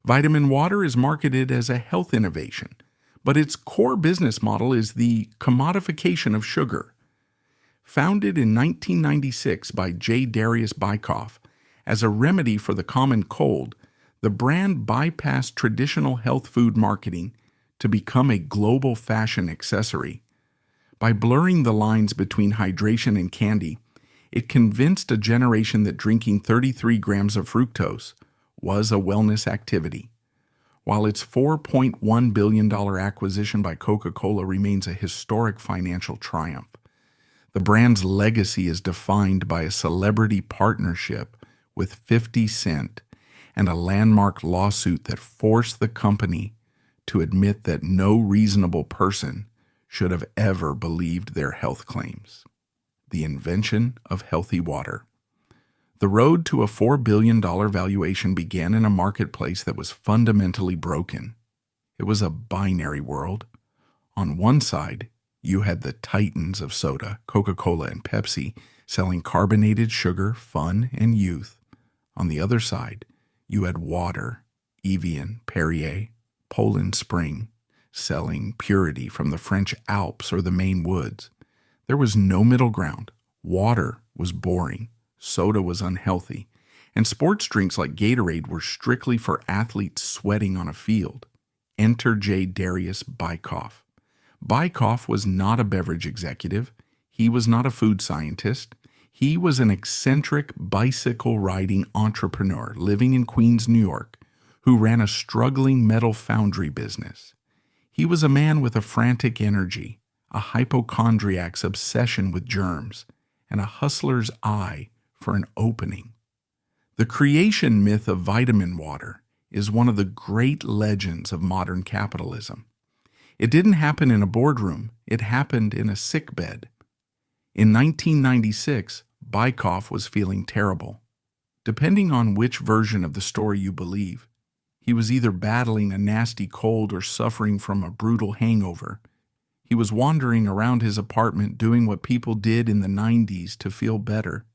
Vitaminwater is marketed as a health innovation, but its core business model is the commodification of sugar. Founded in 1996 by J. Darius Bykoff as a remedy for the common cold, the brand bypassed traditional health food marketing to become a global fashion accessory. By blurring the lines between hydration and candy, it convinced a generation that drinking 33 grams of fructose was a wellness activity. While its $4.1 billion acquisition by Coca-Cola remains a historic financial triumph, the brand's legacy is defined by a celebrity partnership with 50 Cent and a landmark lawsuit that forced the company to admit that no reasonable person should have ever believed their health claims. The invention of healthy water. The road to a $4 billion valuation began in a marketplace that was fundamentally broken. It was a binary world. On one side, you had the titans of soda, Coca-Cola and Pepsi, selling carbonated sugar, fun, and youth. On the other side, you had water, Evian, Perrier, Poland Spring, selling purity from the French Alps or the Maine woods. There was no middle ground. Water was boring, soda was unhealthy, and sports drinks like Gatorade were strictly for athletes sweating on a field. Enter J. Darius Bykoff. Bykoff was not a beverage executive. He was not a food scientist. He was an eccentric bicycle-riding entrepreneur living in Queens, New York, who ran a struggling metal foundry business. He was a man with a frantic energy, a hypochondriac's obsession with germs, and a hustler's eye for an opening. The creation myth of Vitaminwater is one of the great legends of modern capitalism. It didn't happen in a boardroom, it happened in a sickbed. In 1996, Bykoff was feeling terrible. Depending on which version of the story you believe, he was either battling a nasty cold or suffering from a brutal hangover. He was wandering around his apartment doing what people did in the 90s to feel better.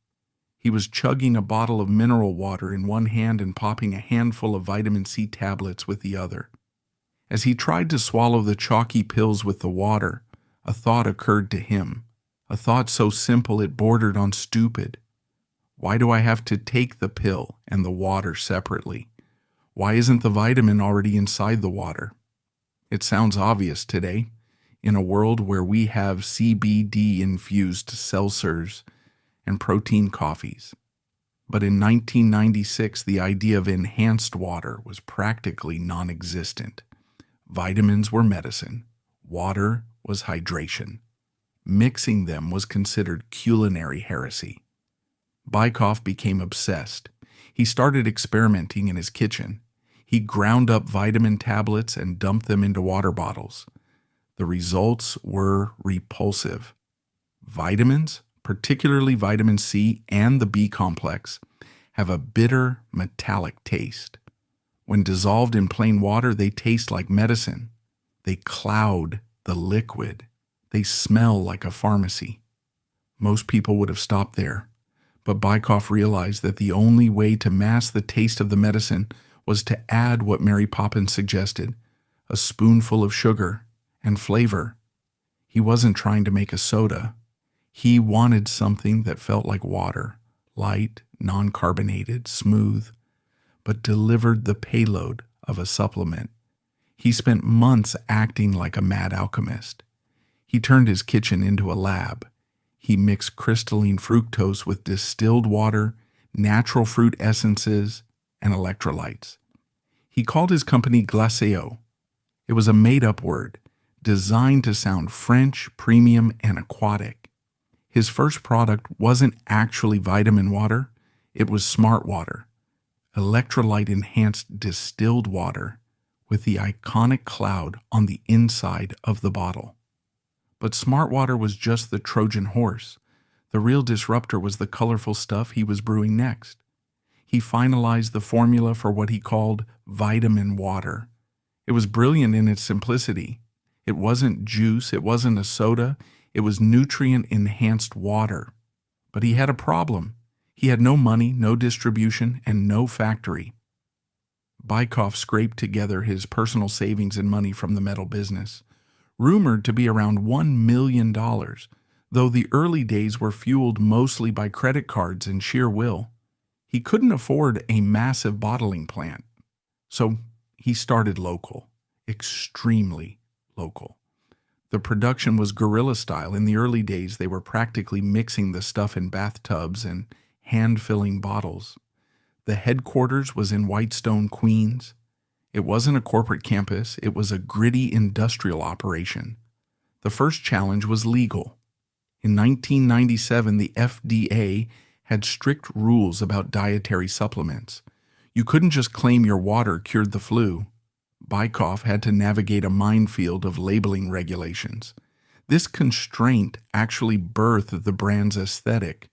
He was chugging a bottle of mineral water in one hand and popping a handful of vitamin C tablets with the other. As he tried to swallow the chalky pills with the water, a thought occurred to him, a thought so simple it bordered on stupid. Why do I have to take the pill and the water separately? Why isn't the vitamin already inside the water? It sounds obvious today, in a world where we have CBD-infused seltzers and protein coffees. But in 1996, the idea of enhanced water was practically non-existent. Vitamins were medicine. Water was hydration. Mixing them was considered culinary heresy. Bykoff became obsessed. He started experimenting in his kitchen. He ground up vitamin tablets and dumped them into water bottles. The results were repulsive. Vitamins, particularly vitamin C and the B complex, have a bitter, metallic taste. When dissolved in plain water, they taste like medicine. They cloud the liquid. They smell like a pharmacy. Most people would have stopped there, but Bykoff realized that the only way to mask the taste of the medicine was to add what Mary Poppins suggested, a spoonful of sugar and flavor. He wasn't trying to make a soda. He wanted something that felt like water, light, non-carbonated, smooth, but delivered the payload of a supplement. He spent months acting like a mad alchemist. He turned his kitchen into a lab. He mixed crystalline fructose with distilled water, natural fruit essences, and electrolytes. He called his company Glacéo. It was a made-up word, designed to sound French, premium, and aquatic. His first product wasn't actually vitamin water, it was smart water, electrolyte-enhanced distilled water with the iconic cloud on the inside of the bottle. But smart water was just the Trojan horse. The real disruptor was the colorful stuff he was brewing next. He finalized the formula for what he called vitamin water. It was brilliant in its simplicity. It wasn't juice, it wasn't a soda, it was nutrient-enhanced water. But he had a problem. He had no money, no distribution, and no factory. Bykoff scraped together his personal savings and money from the metal business, rumored to be around $1 million, though the early days were fueled mostly by credit cards and sheer will. He couldn't afford a massive bottling plant, so he started local, extremely local. The production was guerrilla style. In the early days, they were practically mixing the stuff in bathtubs and hand-filling bottles. The headquarters was in Whitestone, Queens. It wasn't a corporate campus. It was a gritty industrial operation. The first challenge was legal. In 1997, the FDA had strict rules about dietary supplements. You couldn't just claim your water cured the flu. Bykoff had to navigate a minefield of labeling regulations. This constraint actually birthed the brand's aesthetic.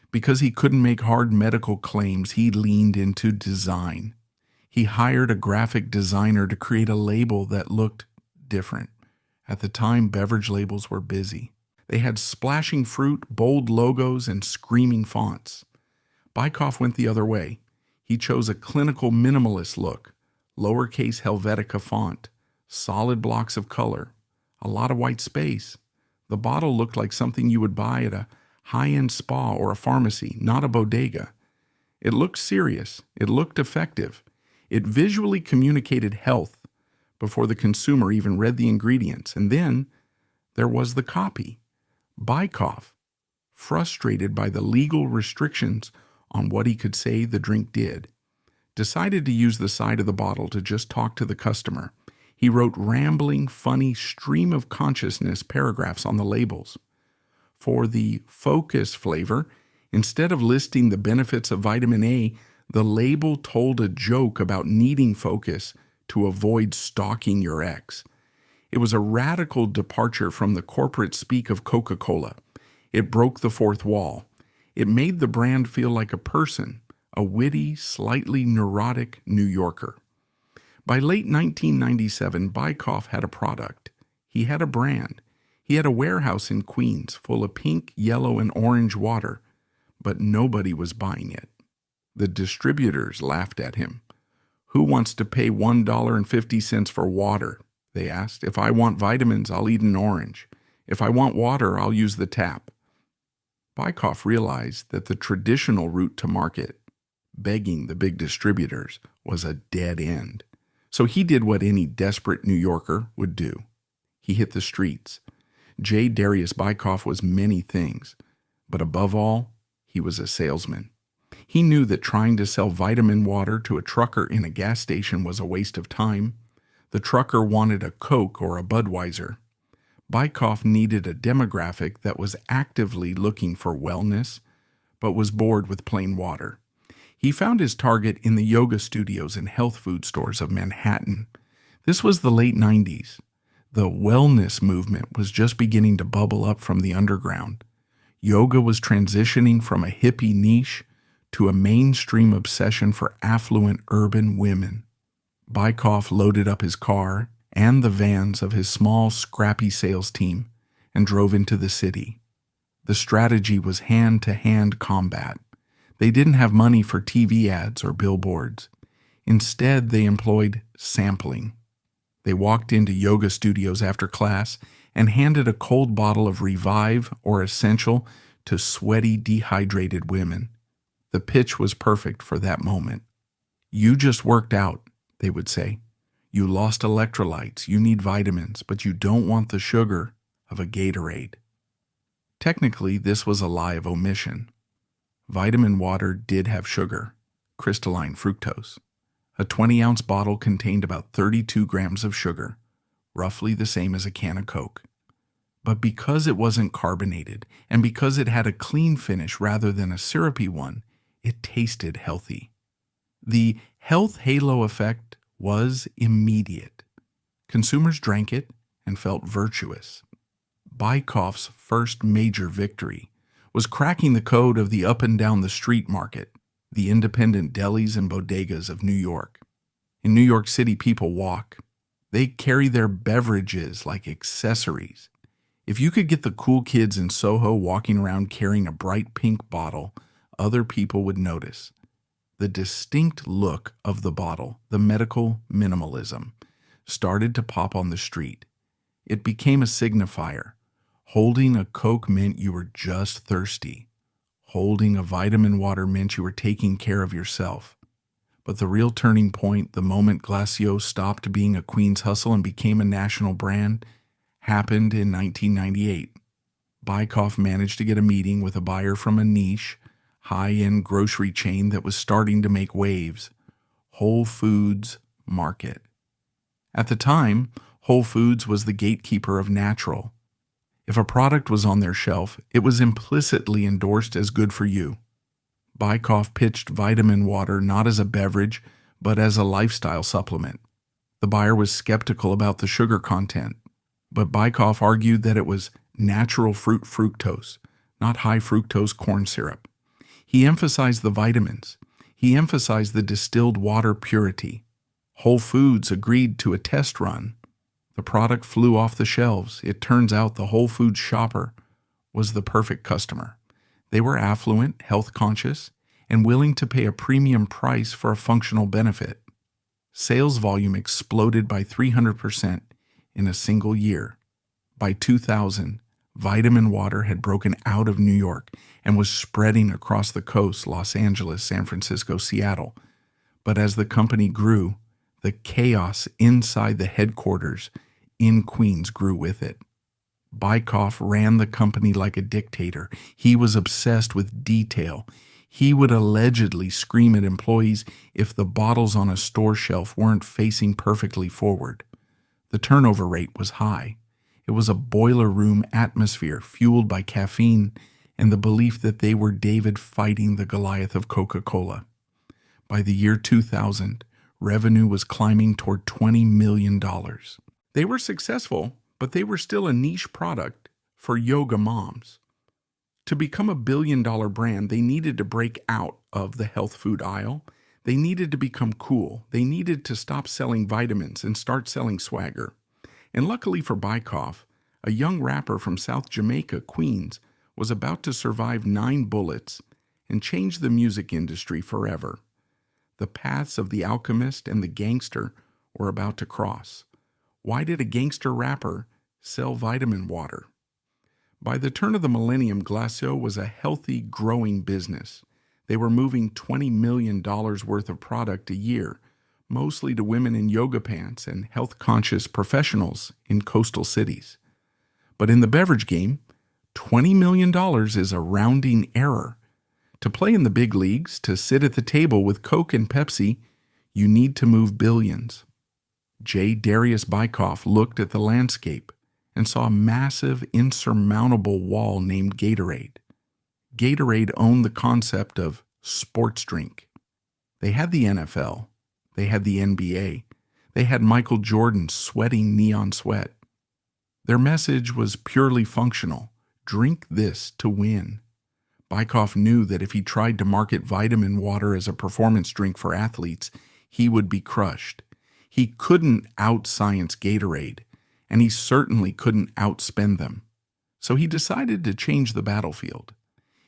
Because he couldn't make hard medical claims, he leaned into design. He hired a graphic designer to create a label that looked different. At the time, beverage labels were busy. They had splashing fruit, bold logos, and screaming fonts. Bykoff went the other way. He chose a clinical minimalist look, lowercase Helvetica font, solid blocks of color, a lot of white space. The bottle looked like something you would buy at a high-end spa or a pharmacy, not a bodega. It looked serious. It looked effective. It visually communicated health before the consumer even read the ingredients. And then there was the copy. Bykoff, frustrated by the legal restrictions on what he could say the drink did, decided to use the side of the bottle to just talk to the customer. He wrote rambling, funny, stream of consciousness paragraphs on the labels. For the focus flavor, instead of listing the benefits of vitamin A, the label told a joke about needing focus to avoid stalking your ex. It was a radical departure from the corporate speak of Coca-Cola. It broke the fourth wall. It made the brand feel like a person, a witty, slightly neurotic New Yorker. By late 1997, Bykoff had a product. He had a brand. He had a warehouse in Queens full of pink, yellow, and orange water, but nobody was buying it. The distributors laughed at him. "Who wants to pay $1.50 for water?" they asked. "If I want vitamins, I'll eat an orange. If I want water, I'll use the tap." Bykoff realized that the traditional route to market, begging the big distributors, was a dead end. So he did what any desperate New Yorker would do. He hit the streets. J. Darius Bykoff was many things, but above all, he was a salesman. He knew that trying to sell Vitaminwater to a trucker in a gas station was a waste of time. The trucker wanted a Coke or a Budweiser. Bykoff needed a demographic that was actively looking for wellness, but was bored with plain water. He found his target in the yoga studios and health food stores of Manhattan. This was the late 90s. The wellness movement was just beginning to bubble up from the underground. Yoga was transitioning from a hippie niche to a mainstream obsession for affluent urban women. Bykoff loaded up his car and the vans of his small, scrappy sales team and drove into the city. The strategy was hand-to-hand combat. They didn't have money for TV ads or billboards. Instead, they employed sampling. They walked into yoga studios after class and handed a cold bottle of Revive or Essential to sweaty, dehydrated women. The pitch was perfect for that moment. "You just worked out," they would say. "You lost electrolytes, you need vitamins, but you don't want the sugar of a Gatorade." Technically, this was a lie of omission. Vitaminwater did have sugar, crystalline fructose. A 20-ounce bottle contained about 32 grams of sugar, roughly the same as a can of Coke. But because it wasn't carbonated, and because it had a clean finish rather than a syrupy one, it tasted healthy. The health halo effect was immediate. Consumers drank it and felt virtuous. Bykoff's first major victory was cracking the code of the up and down the street market, the independent delis and bodegas of New York. In New York City, people walk. They carry their beverages like accessories. If you could get the cool kids in Soho walking around carrying a bright pink bottle, other people would notice. The distinct look of the bottle, the medical minimalism, started to pop on the street. It became a signifier. Holding a Coke meant you were just thirsty. Holding a Vitaminwater meant you were taking care of yourself. But the real turning point, the moment Glacio stopped being a Queen's hustle and became a national brand, happened in 1998. Bykoff managed to get a meeting with a buyer from a niche, high-end grocery chain that was starting to make waves, Whole Foods Market. At the time, Whole Foods was the gatekeeper of natural. If a product was on their shelf, it was implicitly endorsed as good for you. Bykoff pitched Vitaminwater not as a beverage, but as a lifestyle supplement. The buyer was skeptical about the sugar content, but Bykoff argued that it was natural fruit fructose, not high fructose corn syrup. He emphasized the vitamins. He emphasized the distilled water purity. Whole Foods agreed to a test run. The product flew off the shelves. It turns out the Whole Foods shopper was the perfect customer. They were affluent, health-conscious, and willing to pay a premium price for a functional benefit. Sales volume exploded by 300% in a single year. By 2000, Vitaminwater had broken out of New York and was spreading across the coast, Los Angeles, San Francisco, Seattle. But as the company grew, the chaos inside the headquarters in Queens grew with it. Bykoff ran the company like a dictator. He was obsessed with detail. He would allegedly scream at employees if the bottles on a store shelf weren't facing perfectly forward. The turnover rate was high. It was a boiler room atmosphere fueled by caffeine and the belief that they were David fighting the Goliath of Coca-Cola. By the year 2000, revenue was climbing toward $20 million. They were successful, but they were still a niche product for yoga moms. To become a billion-dollar brand, they needed to break out of the health food aisle. They needed to become cool. They needed to stop selling vitamins and start selling swagger. And luckily for Bykoff, a young rapper from South Jamaica, Queens, was about to survive 9 bullets and change the music industry forever. The paths of the alchemist and the gangster were about to cross. Why did a gangster rapper sell Vitaminwater? By the turn of the millennium, Glacio was a healthy, growing business. They were moving $20 million worth of product a year, mostly to women in yoga pants and health-conscious professionals in coastal cities. But in the beverage game, $20 million is a rounding error. To play in the big leagues, to sit at the table with Coke and Pepsi, you need to move billions. J. Darius Bykoff looked at the landscape and saw a massive, insurmountable wall named Gatorade. Gatorade owned the concept of sports drink. They had the NFL. They had the NBA. They had Michael Jordan sweating neon sweat. Their message was purely functional. Drink this to win. Bykoff knew that if he tried to market Vitaminwater as a performance drink for athletes, he would be crushed. He couldn't out-science Gatorade, and he certainly couldn't outspend them. So he decided to change the battlefield.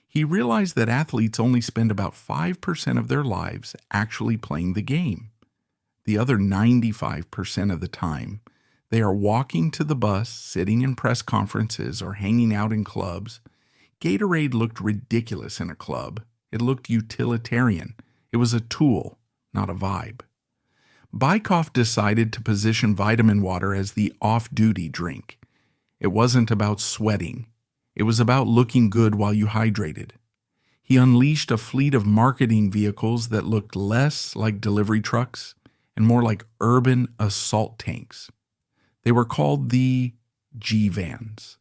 He realized that athletes only spend about 5% of their lives actually playing the game. The other 95% of the time, they are walking to the bus, sitting in press conferences, or hanging out in clubs. Gatorade looked ridiculous in a club. It looked utilitarian. It was a tool, not a vibe. Bykoff decided to position Vitaminwater as the off-duty drink. It wasn't about sweating. It was about looking good while you hydrated. He unleashed a fleet of marketing vehicles that looked less like delivery trucks and more like urban assault tanks. They were called the G-Vans.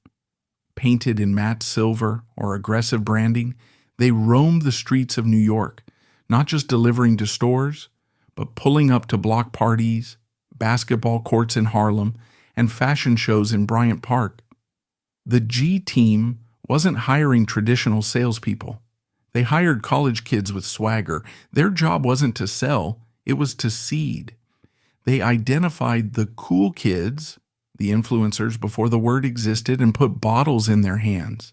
Painted in matte silver or aggressive branding, they roamed the streets of New York, not just delivering to stores, but pulling up to block parties, basketball courts in Harlem, and fashion shows in Bryant Park. The G team wasn't hiring traditional salespeople. They hired college kids with swagger. Their job wasn't to sell, it was to seed. They identified the cool kids, the influencers before the word existed, and put bottles in their hands.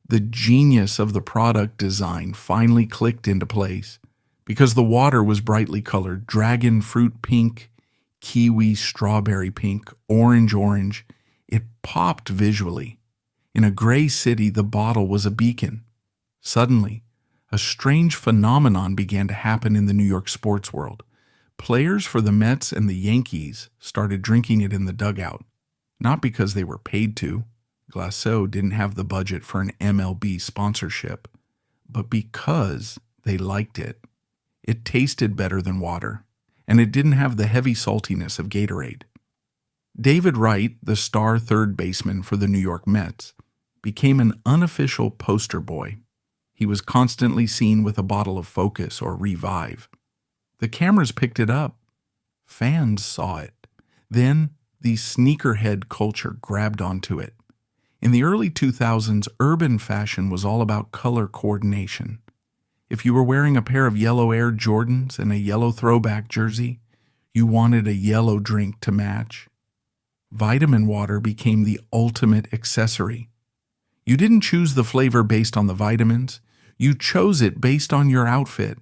The genius of the product design finally clicked into place. Because the water was brightly colored, dragon fruit pink, kiwi strawberry pink, orange, it popped visually. In a gray city, the bottle was a beacon. Suddenly, a strange phenomenon began to happen in the New York sports world. Players for the Mets and the Yankees started drinking it in the dugout, not because they were paid to. Glacéau didn't have the budget for an MLB sponsorship, but because they liked it. It tasted better than water, and it didn't have the heavy saltiness of Gatorade. David Wright, the star third baseman for the New York Mets, became an unofficial poster boy. He was constantly seen with a bottle of Focus or Revive. The cameras picked it up. Fans saw it. Then the sneakerhead culture grabbed onto it. In the early 2000s, urban fashion was all about color coordination. If you were wearing a pair of yellow Air Jordans and a yellow throwback jersey, you wanted a yellow drink to match. Vitaminwater became the ultimate accessory. You didn't choose the flavor based on the vitamins. You chose it based on your outfit.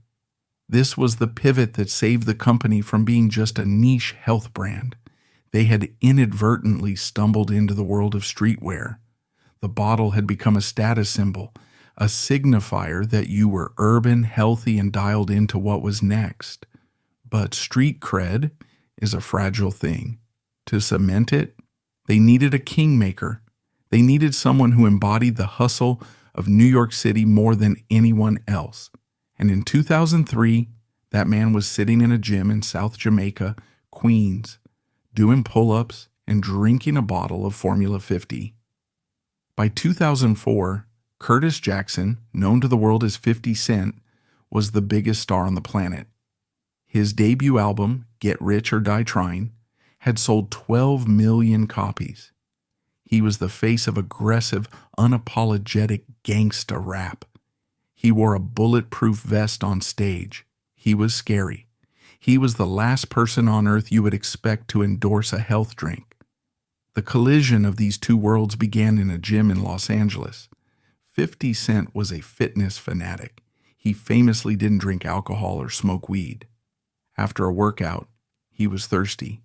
This was the pivot that saved the company from being just a niche health brand. They had inadvertently stumbled into the world of streetwear. The bottle had become a status symbol, a signifier that you were urban, healthy, and dialed into what was next. But street cred is a fragile thing. To cement it, they needed a kingmaker. They needed someone who embodied the hustle of New York City more than anyone else. And in 2003, that man was sitting in a gym in South Jamaica, Queens, doing pull-ups and drinking a bottle of Formula 50. By 2004, Curtis Jackson, known to the world as 50 Cent, was the biggest star on the planet. His debut album, Get Rich or Die Trying, had sold 12 million copies. He was the face of aggressive, unapologetic gangsta rap. He wore a bulletproof vest on stage. He was scary. He was the last person on earth you would expect to endorse a health drink. The collision of these two worlds began in a gym in Los Angeles. 50 Cent was a fitness fanatic. He famously didn't drink alcohol or smoke weed. After a workout, he was thirsty.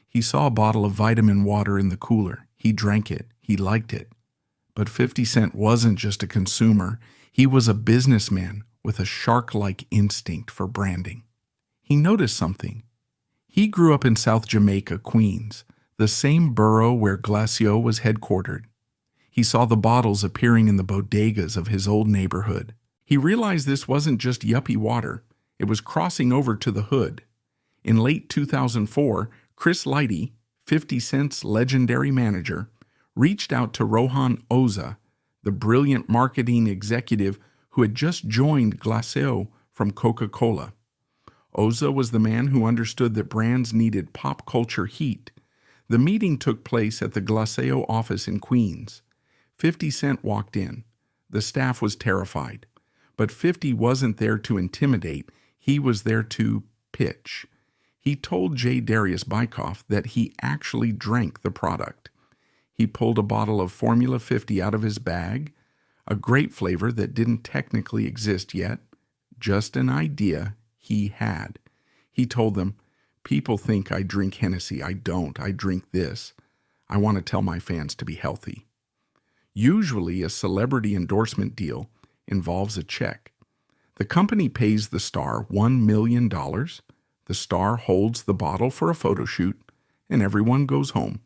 He saw a bottle of Vitaminwater in the cooler. He drank it. He liked it. But 50 Cent wasn't just a consumer. He was a businessman with a shark-like instinct for branding. He noticed something. He grew up in South Jamaica, Queens, the same borough where Glacéau was headquartered. He saw the bottles appearing in the bodegas of his old neighborhood. He realized this wasn't just yuppie water. It was crossing over to the hood. In late 2004, Chris Lighty, 50 Cent's legendary manager, reached out to Rohan Oza, the brilliant marketing executive who had just joined Glacéau from Coca-Cola. Oza was the man who understood that brands needed pop culture heat. The meeting took place at the Glacéau office in Queens. 50 Cent walked in. The staff was terrified. But 50 wasn't there to intimidate. He was there to pitch. He told J. Darius Bykoff that he actually drank the product. He pulled a bottle of Formula 50 out of his bag, a grape flavor that didn't technically exist yet, just an idea he had. He told them, "People think I drink Hennessy. I don't. I drink this. I want to tell my fans to be healthy." Usually, a celebrity endorsement deal involves a check. The company pays the star $1 million. The star holds the bottle for a photo shoot, and everyone goes home.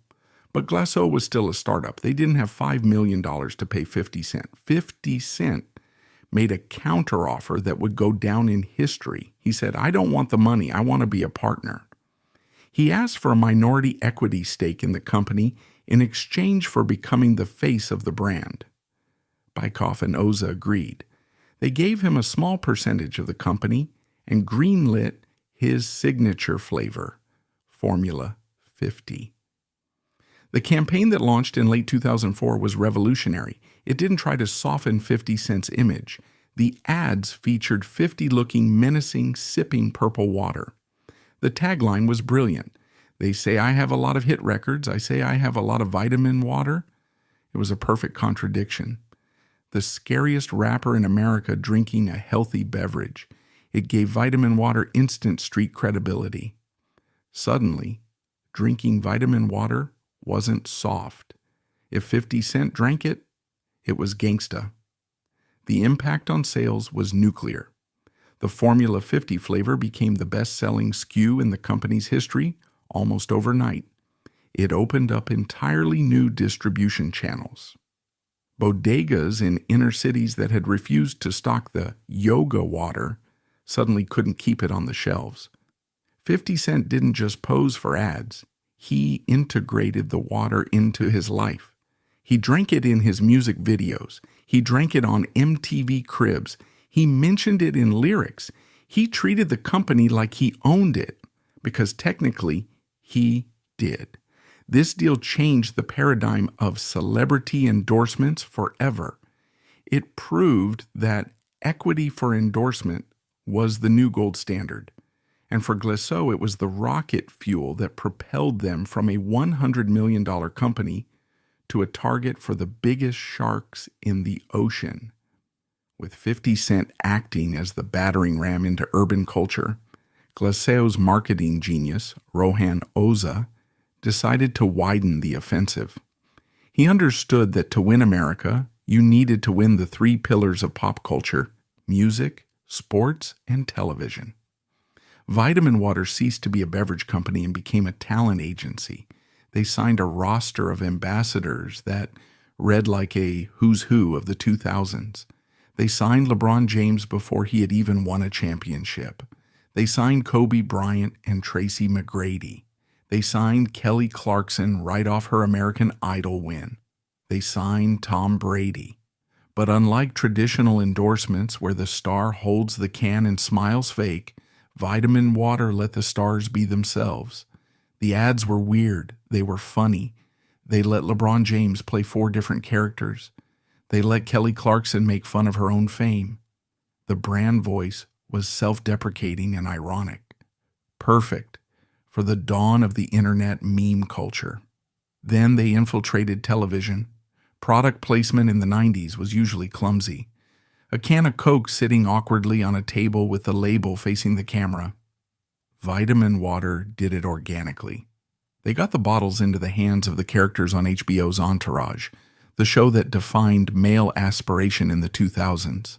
But Glacéau was still a startup. They didn't have $5 million to pay 50 Cent. 50 Cent made a counteroffer that would go down in history. He said, "I don't want the money. I want to be a partner." He asked for a minority equity stake in the company in exchange for becoming the face of the brand. Bykoff and Oza agreed. They gave him a small percentage of the company and greenlit his signature flavor, Formula 50. The campaign that launched in late 2004 was revolutionary. It didn't try to soften 50 Cent's image. The ads featured 50 looking menacing, sipping purple water. The tagline was brilliant. They say I have a lot of hit records. I say I have a lot of Vitaminwater. It was a perfect contradiction. The scariest rapper in America drinking a healthy beverage. It gave Vitaminwater instant street credibility. Suddenly, drinking Vitaminwater wasn't soft. If 50 Cent drank it, it was gangsta. The impact on sales was nuclear. The Formula 50 flavor became the best-selling SKU in the company's history almost overnight. It opened up entirely new distribution channels. Bodegas in inner cities that had refused to stock the yoga water suddenly couldn't keep it on the shelves. 50 Cent didn't just pose for ads. He integrated the water into his life. He drank it in his music videos. He drank it on MTV Cribs. He mentioned it in lyrics. He treated the company like he owned it, because technically he did. This deal changed the paradigm of celebrity endorsements forever. It proved that equity for endorsement was the new gold standard. And for Glacéau, it was the rocket fuel that propelled them from a $100 million company to a target for the biggest sharks in the ocean. With 50 Cent acting as the battering ram into urban culture, Glacéau's marketing genius, Rohan Oza, decided to widen the offensive. He understood that to win America, you needed to win the three pillars of pop culture: music, sports, and television. Vitaminwater ceased to be a beverage company and became a talent agency. They signed a roster of ambassadors that read like a who's who of the 2000s. They signed LeBron James before he had even won a championship. They signed Kobe Bryant and Tracy McGrady. They signed Kelly Clarkson right off her American Idol win. They signed Tom Brady. But unlike traditional endorsements where the star holds the can and smiles fake, Vitaminwater let the stars be themselves. The ads were weird. They were funny. They let LeBron James play 4 different characters. They let Kelly Clarkson make fun of her own fame. The brand voice was self-deprecating and ironic. Perfect for the dawn of the internet meme culture. Then they infiltrated television. Product placement in the 90s was usually clumsy. A can of Coke sitting awkwardly on a table with the label facing the camera. Vitaminwater did it organically. They got the bottles into the hands of the characters on HBO's Entourage, the show that defined male aspiration in the 2000s.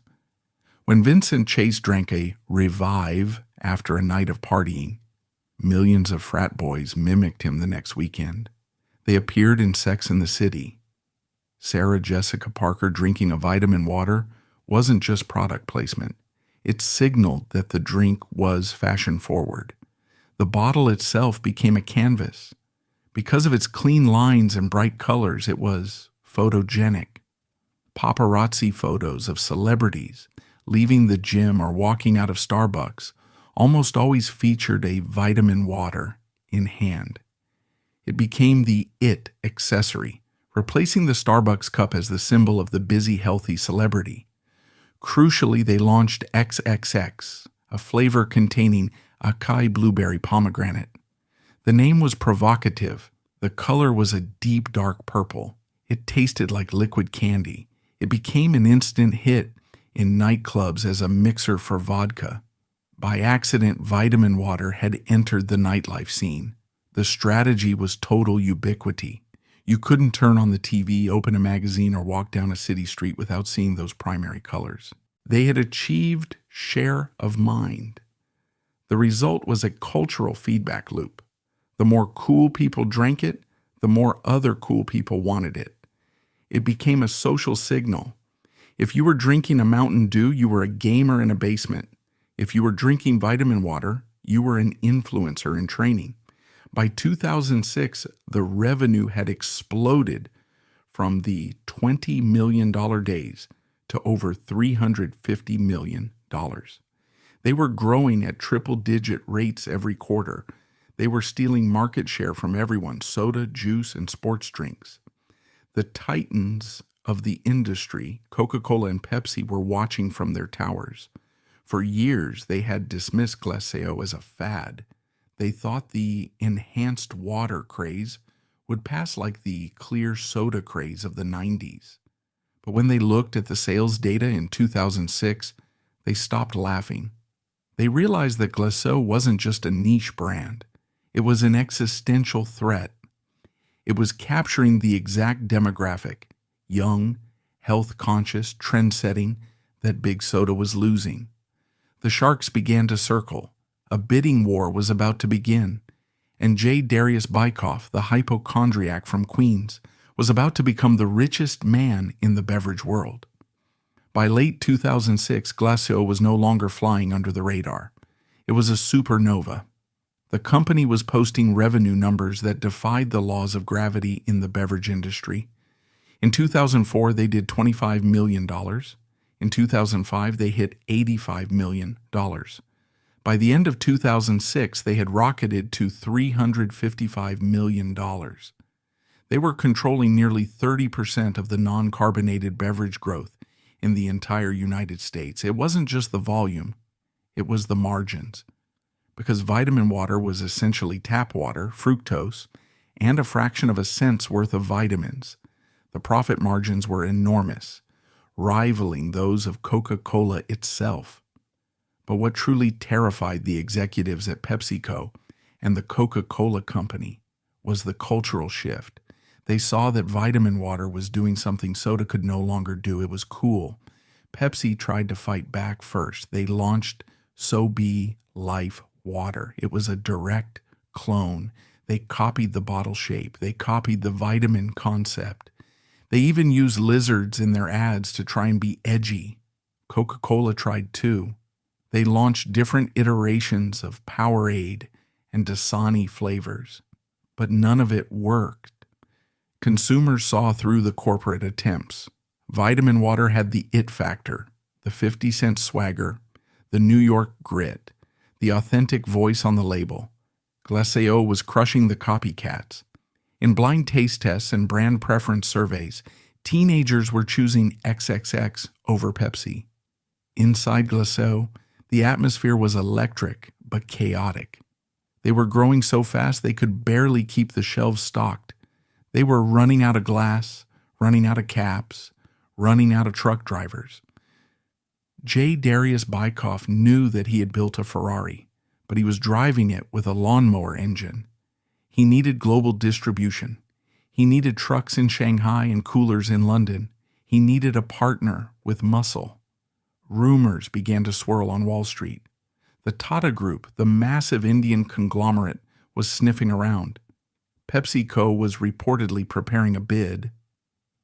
When Vincent Chase drank a Revive after a night of partying, millions of frat boys mimicked him the next weekend. They appeared in Sex and the City. Sarah Jessica Parker drinking a Vitaminwater wasn't just product placement. It signaled that the drink was fashion-forward. The bottle itself became a canvas. Because of its clean lines and bright colors, it was photogenic. Paparazzi photos of celebrities leaving the gym or walking out of Starbucks almost always featured a Vitaminwater in hand. It became the it accessory, replacing the Starbucks cup as the symbol of the busy, healthy celebrity. Crucially, they launched XXX, a flavor containing acai blueberry pomegranate. The name was provocative. The color was a deep, dark purple. It tasted like liquid candy. It became an instant hit in nightclubs as a mixer for vodka. By accident, Vitaminwater had entered the nightlife scene. The strategy was total ubiquity. You couldn't turn on the TV, open a magazine, or walk down a city street without seeing those primary colors. They had achieved share of mind. The result was a cultural feedback loop. The more cool people drank it, the more other cool people wanted it. It became a social signal. If you were drinking a Mountain Dew, you were a gamer in a basement. If you were drinking Vitaminwater, you were an influencer in training. By 2006, the revenue had exploded from the $20 million days to over $350 million. They were growing at triple-digit rates every quarter. They were stealing market share from everyone: soda, juice, and sports drinks. The titans of the industry, Coca-Cola and Pepsi, were watching from their towers. For years, they had dismissed Glacéau as a fad. They thought the enhanced water craze would pass like the clear soda craze of the 90s. But when they looked at the sales data in 2006, they stopped laughing. They realized that Glacéau wasn't just a niche brand. It was an existential threat. It was capturing the exact demographic, young, health-conscious, trend-setting, that Big Soda was losing. The sharks began to circle. A bidding war was about to begin, and J. Darius Bykoff, the hypochondriac from Queens, was about to become the richest man in the beverage world. By late 2006, Glacéau was no longer flying under the radar. It was a supernova. The company was posting revenue numbers that defied the laws of gravity in the beverage industry. In 2004, they did $25 million. In 2005, they hit $85 million. By the end of 2006, they had rocketed to $355 million. They were controlling nearly 30% of the non-carbonated beverage growth in the entire United States. It wasn't just the volume, it was the margins. Because Vitaminwater was essentially tap water, fructose, and a fraction of a cent's worth of vitamins, the profit margins were enormous, rivaling those of Coca-Cola itself. But what truly terrified the executives at PepsiCo and the Coca-Cola Company was the cultural shift. They saw that Vitaminwater was doing something soda could no longer do. It was cool. Pepsi tried to fight back first. They launched So Be Life Water. It was a direct clone. They copied the bottle shape. They copied the vitamin concept. They even used lizards in their ads to try and be edgy. Coca-Cola tried too. They launched different iterations of Powerade and Dasani flavors, but none of it worked. Consumers saw through the corporate attempts. Vitaminwater had the it factor, the 50-cent swagger, the New York grit, the authentic voice on the label. Glacéau was crushing the copycats. In blind taste tests and brand preference surveys, teenagers were choosing XXX over Pepsi. Inside Glacéau, the atmosphere was electric but chaotic. They were growing so fast they could barely keep the shelves stocked. They were running out of glass, running out of caps, running out of truck drivers. J. Darius Bykoff knew that he had built a Ferrari, but he was driving it with a lawnmower engine. He needed global distribution. He needed trucks in Shanghai and coolers in London. He needed a partner with muscle. Rumors began to swirl on Wall Street. The Tata Group, the massive Indian conglomerate, was sniffing around. PepsiCo was reportedly preparing a bid,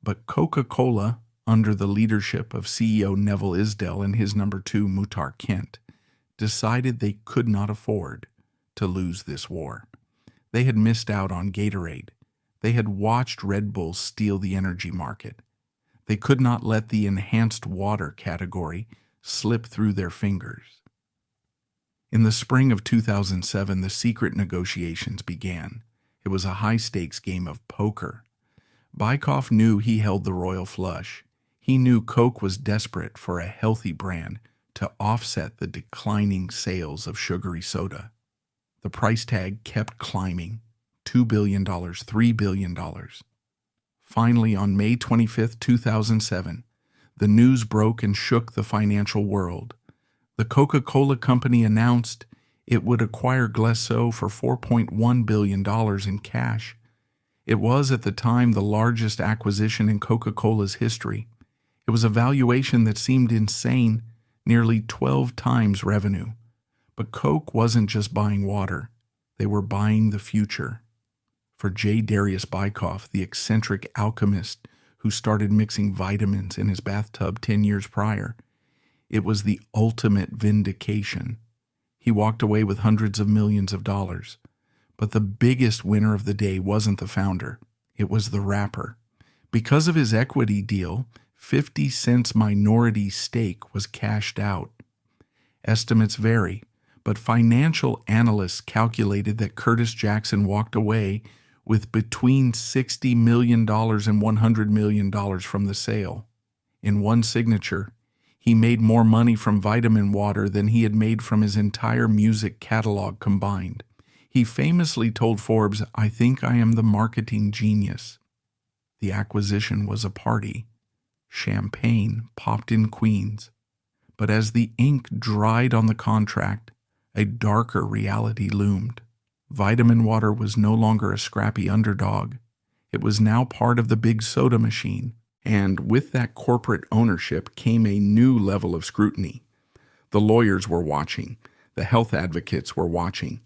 but Coca-Cola, under the leadership of CEO Neville Isdell and his number 2, Muhtar Kent, decided they could not afford to lose this war. They had missed out on Gatorade. They had watched Red Bull steal the energy market. They could not let the enhanced water category slip through their fingers. In the spring of 2007, the secret negotiations began. It was a high-stakes game of poker. Bykoff knew he held the royal flush. He knew Coke was desperate for a healthy brand to offset the declining sales of sugary soda. The price tag kept climbing. $2 billion, $3 billion. Finally, on May 25, 2007, the news broke and shook the financial world. The Coca-Cola Company announced it would acquire Glacéau for $4.1 billion in cash. It was, at the time, the largest acquisition in Coca-Cola's history. It was a valuation that seemed insane, nearly 12 times revenue. But Coke wasn't just buying water. They were buying the future. For J. Darius Bykoff, the eccentric alchemist who started mixing vitamins in his bathtub 10 years prior, it was the ultimate vindication. He walked away with hundreds of millions of dollars. But the biggest winner of the day wasn't the founder. It was the rapper. Because of his equity deal, 50 Cent's minority stake was cashed out. Estimates vary, but financial analysts calculated that Curtis Jackson walked away with between $60 million and $100 million from the sale. In one signature, he made more money from Vitaminwater than he had made from his entire music catalog combined. He famously told Forbes, "I think I am the marketing genius." The acquisition was a party. Champagne popped in Queens. But as the ink dried on the contract, a darker reality loomed. Vitaminwater was no longer a scrappy underdog. It was now part of the big soda machine, and with that corporate ownership came a new level of scrutiny. The lawyers were watching, the health advocates were watching,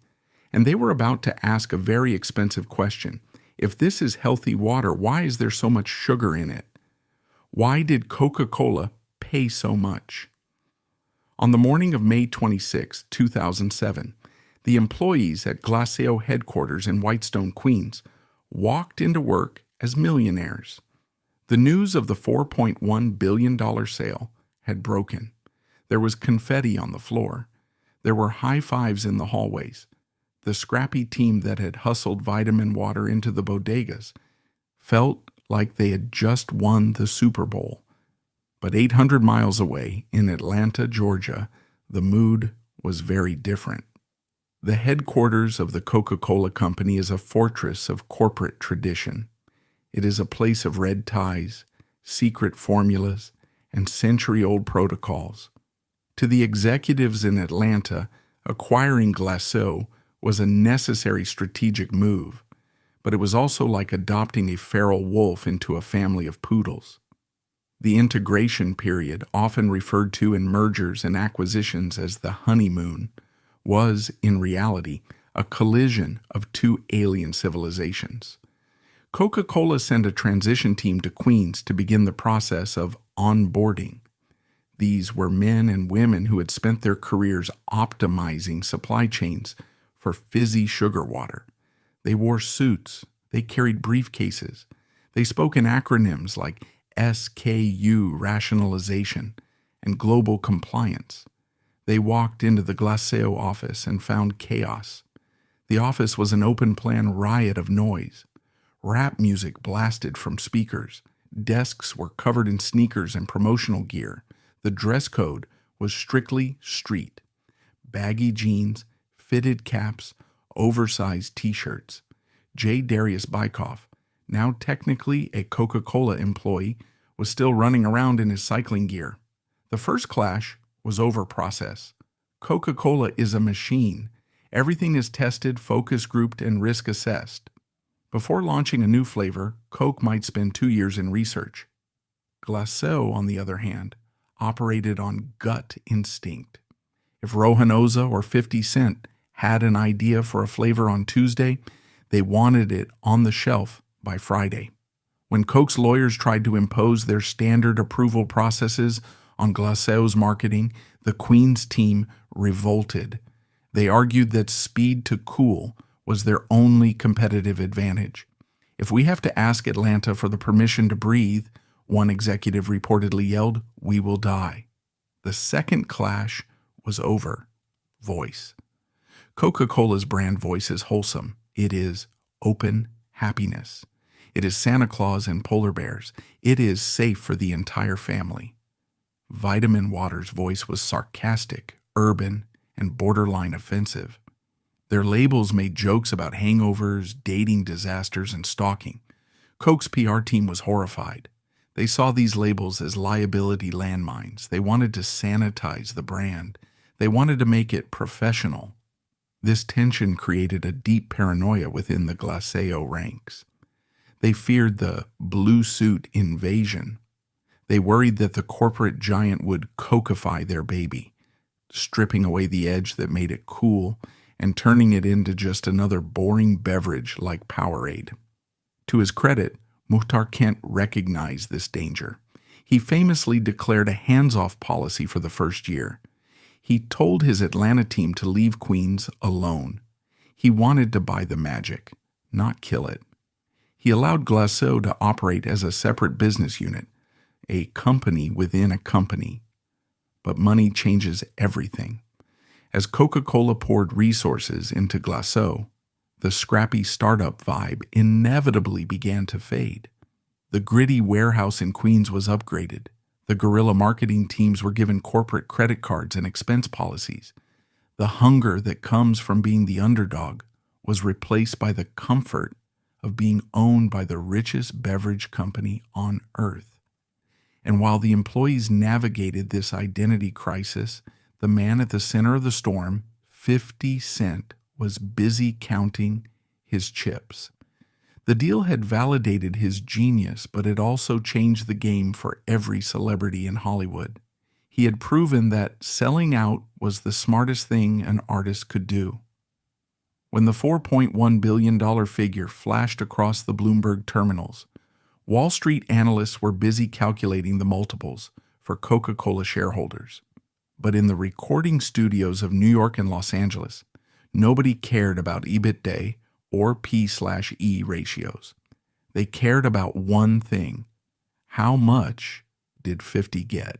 and they were about to ask a very expensive question. If this is healthy water, why is there so much sugar in it? Why did Coca-Cola pay so much? On the morning of May 26, 2007, the employees at Glacéau headquarters in Whitestone, Queens, walked into work as millionaires. The news of the $4.1 billion sale had broken. There was confetti on the floor. There were high fives in the hallways. The scrappy team that had hustled Vitaminwater into the bodegas felt like they had just won the Super Bowl. But 800 miles away in Atlanta, Georgia, the mood was very different. The headquarters of the Coca-Cola Company is a fortress of corporate tradition. It is a place of red ties, secret formulas, and century-old protocols. To the executives in Atlanta, acquiring Glacéau was a necessary strategic move, but it was also like adopting a feral wolf into a family of poodles. The integration period, often referred to in mergers and acquisitions as the honeymoon, was, in reality, a collision of two alien civilizations. Coca-Cola sent a transition team to Queens to begin the process of onboarding. These were men and women who had spent their careers optimizing supply chains for fizzy sugar water. They wore suits. They carried briefcases. They spoke in acronyms like SKU rationalization and global compliance. They walked into the Glacéau office and found chaos. The office was an open-plan riot of noise. Rap music blasted from speakers. Desks were covered in sneakers and promotional gear. The dress code was strictly street. Baggy jeans, fitted caps, oversized t-shirts. J. Darius Bykoff, now technically a Coca-Cola employee, was still running around in his cycling gear. The first clash was over process. Coca-Cola is a machine. Everything is tested, focus grouped, and risk assessed. Before launching a new flavor, Coke might spend 2 years in research. Glacéau, on the other hand, operated on gut instinct. If Rohanoza or 50 Cent had an idea for a flavor on Tuesday, they wanted it on the shelf by Friday. When Coke's lawyers tried to impose their standard approval processes on Glacéau's marketing, the Queens team revolted. They argued that speed to cool was their only competitive advantage. If we have to ask Atlanta for the permission to breathe, one executive reportedly yelled, we will die. The second clash was over. Voice. Coca-Cola's brand voice is wholesome. It is open happiness. It is Santa Claus and polar bears. It is safe for the entire family. Vitaminwater's voice was sarcastic, urban, and borderline offensive. Their labels made jokes about hangovers, dating disasters, and stalking. Coke's PR team was horrified. They saw these labels as liability landmines. They wanted to sanitize the brand. They wanted to make it professional. This tension created a deep paranoia within the Glacéau ranks. They feared the blue suit invasion. They worried that the corporate giant would Cokeify their baby, stripping away the edge that made it cool and turning it into just another boring beverage like Powerade. To his credit, Muhtar Kent recognized this danger. He famously declared a hands-off policy for the first year. He told his Atlanta team to leave Queens alone. He wanted to buy the magic, not kill it. He allowed Glacéau to operate as a separate business unit, a company within a company. But money changes everything. As Coca-Cola poured resources into Glacéau, the scrappy startup vibe inevitably began to fade. The gritty warehouse in Queens was upgraded. The guerrilla marketing teams were given corporate credit cards and expense policies. The hunger that comes from being the underdog was replaced by the comfort of being owned by the richest beverage company on earth. And while the employees navigated this identity crisis, the man at the center of the storm, 50 Cent, was busy counting his chips. The deal had validated his genius, but it also changed the game for every celebrity in Hollywood. He had proven that selling out was the smartest thing an artist could do. When the $4.1 billion figure flashed across the Bloomberg terminals, Wall Street analysts were busy calculating the multiples for Coca-Cola shareholders. But in the recording studios of New York and Los Angeles, nobody cared about EBITDA or P/E ratios. They cared about one thing: how much did 50 get?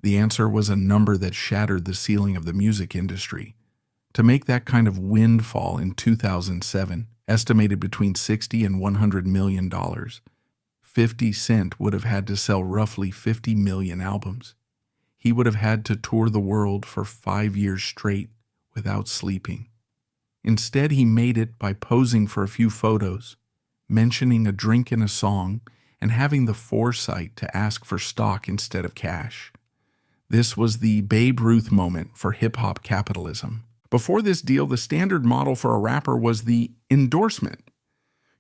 The answer was a number that shattered the ceiling of the music industry. To make that kind of windfall in 2007, estimated between $60 and $100 million, 50 Cent would have had to sell roughly 50 million albums. He would have had to tour the world for 5 years straight without sleeping. Instead, he made it by posing for a few photos, mentioning a drink in a song, and having the foresight to ask for stock instead of cash. This was the Babe Ruth moment for hip-hop capitalism. Before this deal, the standard model for a rapper was the endorsement.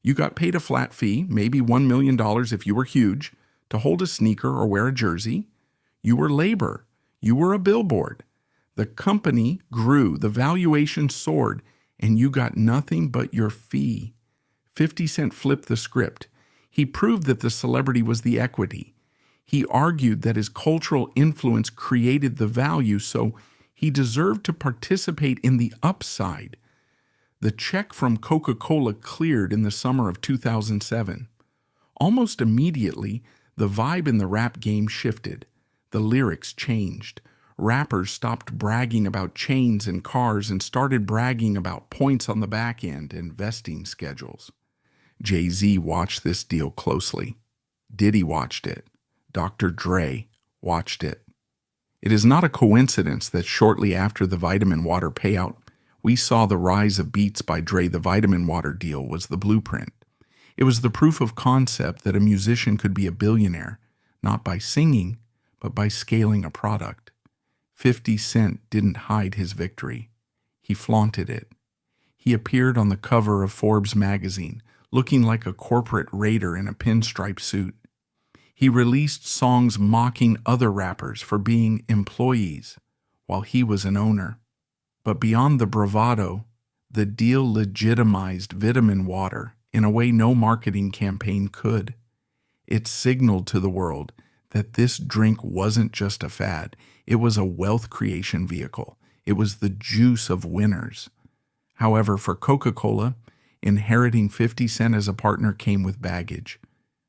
You got paid a flat fee, maybe $1 million if you were huge, to hold a sneaker or wear a jersey. You were labor. You were a billboard. The company grew, the valuation soared, and you got nothing but your fee. 50 Cent flipped the script. He proved that the celebrity was the equity. He argued that his cultural influence created the value, so he deserved to participate in the upside. The check from Coca-Cola cleared in the summer of 2007. Almost immediately, the vibe in the rap game shifted. The lyrics changed. Rappers stopped bragging about chains and cars and started bragging about points on the back end and vesting schedules. Jay-Z watched this deal closely. Diddy watched it. Dr. Dre watched it. It is not a coincidence that shortly after the Vitaminwater payout, we saw the rise of Beats by Dre. The Vitaminwater deal was the blueprint. It was the proof of concept that a musician could be a billionaire, not by singing, but by scaling a product. 50 Cent didn't hide his victory. He flaunted it. He appeared on the cover of Forbes magazine, looking like a corporate raider in a pinstripe suit. He released songs mocking other rappers for being employees, while he was an owner. But beyond the bravado, the deal legitimized Vitaminwater in a way no marketing campaign could. It signaled to the world that this drink wasn't just a fad. It was a wealth creation vehicle. It was the juice of winners. However, for Coca-Cola, inheriting 50 Cent as a partner came with baggage.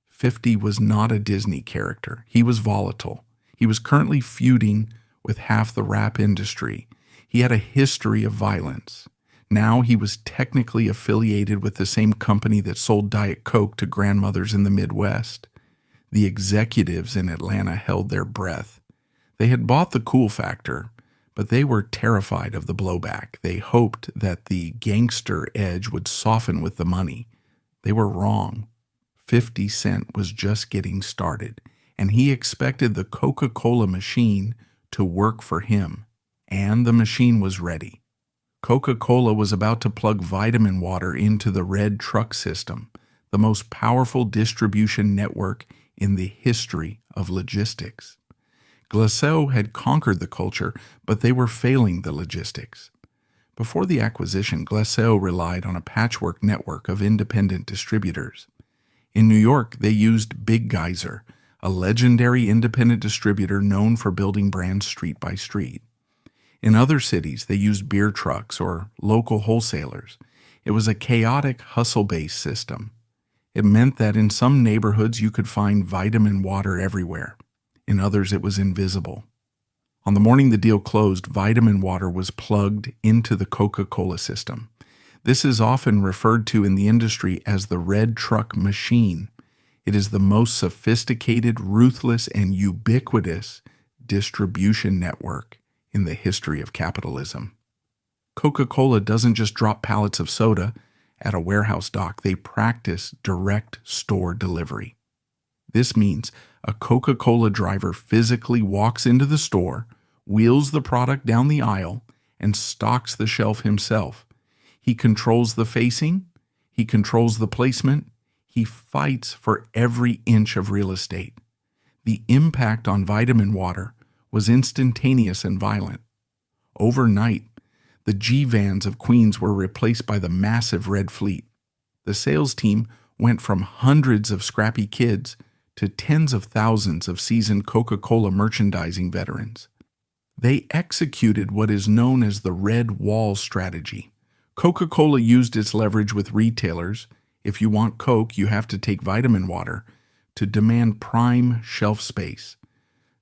50 was not a Disney character. He was volatile. He was currently feuding with half the rap industry. He had a history of violence. Now he was technically affiliated with the same company that sold Diet Coke to grandmothers in the Midwest. The executives in Atlanta held their breath. They had bought the cool factor, but they were terrified of the blowback. They hoped that the gangster edge would soften with the money. They were wrong. 50 Cent was just getting started, and he expected the Coca-Cola machine to work for him. And the machine was ready. Coca-Cola was about to plug Vitaminwater into the Red Truck system, the most powerful distribution network in the history of logistics. Glacéau had conquered the culture, but they were failing the logistics. Before the acquisition, Glacéau relied on a patchwork network of independent distributors. In New York, they used Big Geyser, a legendary independent distributor known for building brands street by street. In other cities, they used beer trucks or local wholesalers. It was a chaotic, hustle-based system. It meant that in some neighborhoods you could find Vitaminwater everywhere. In others, it was invisible. On the morning the deal closed, Vitaminwater was plugged into the Coca-Cola system. This is often referred to in the industry as the Red Truck machine. It is the most sophisticated, ruthless, and ubiquitous distribution network in the history of capitalism. Coca-Cola doesn't just drop pallets of soda at a warehouse dock. They practice direct store delivery. This means a Coca-Cola driver physically walks into the store, wheels the product down the aisle, and stocks the shelf himself. He controls the facing, he controls the placement, he fights for every inch of real estate. The impact on Vitaminwater was instantaneous and violent. Overnight, the G-vans of Queens were replaced by the massive red fleet. The sales team went from hundreds of scrappy kids to tens of thousands of seasoned Coca-Cola merchandising veterans. They executed what is known as the red wall strategy. Coca-Cola used its leverage with retailers. If you want Coke, you have to take Vitaminwater, to demand prime shelf space.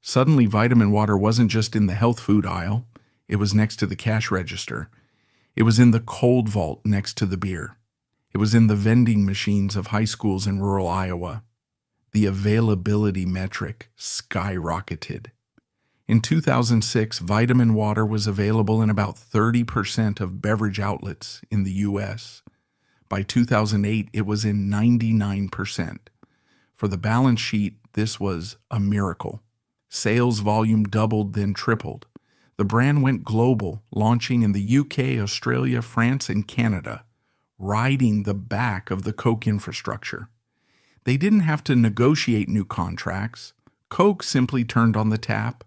Suddenly, Vitaminwater wasn't just in the health food aisle. It was next to the cash register. It was in the cold vault next to the beer. It was in the vending machines of high schools in rural Iowa. The availability metric skyrocketed. In 2006, Vitaminwater was available in about 30% of beverage outlets in the U.S. By 2008, it was in 99%. For the balance sheet, this was a miracle. Sales volume doubled, then tripled. The brand went global, launching in the UK, Australia, France, and Canada, riding the back of the Coke infrastructure. They didn't have to negotiate new contracts. Coke simply turned on the tap.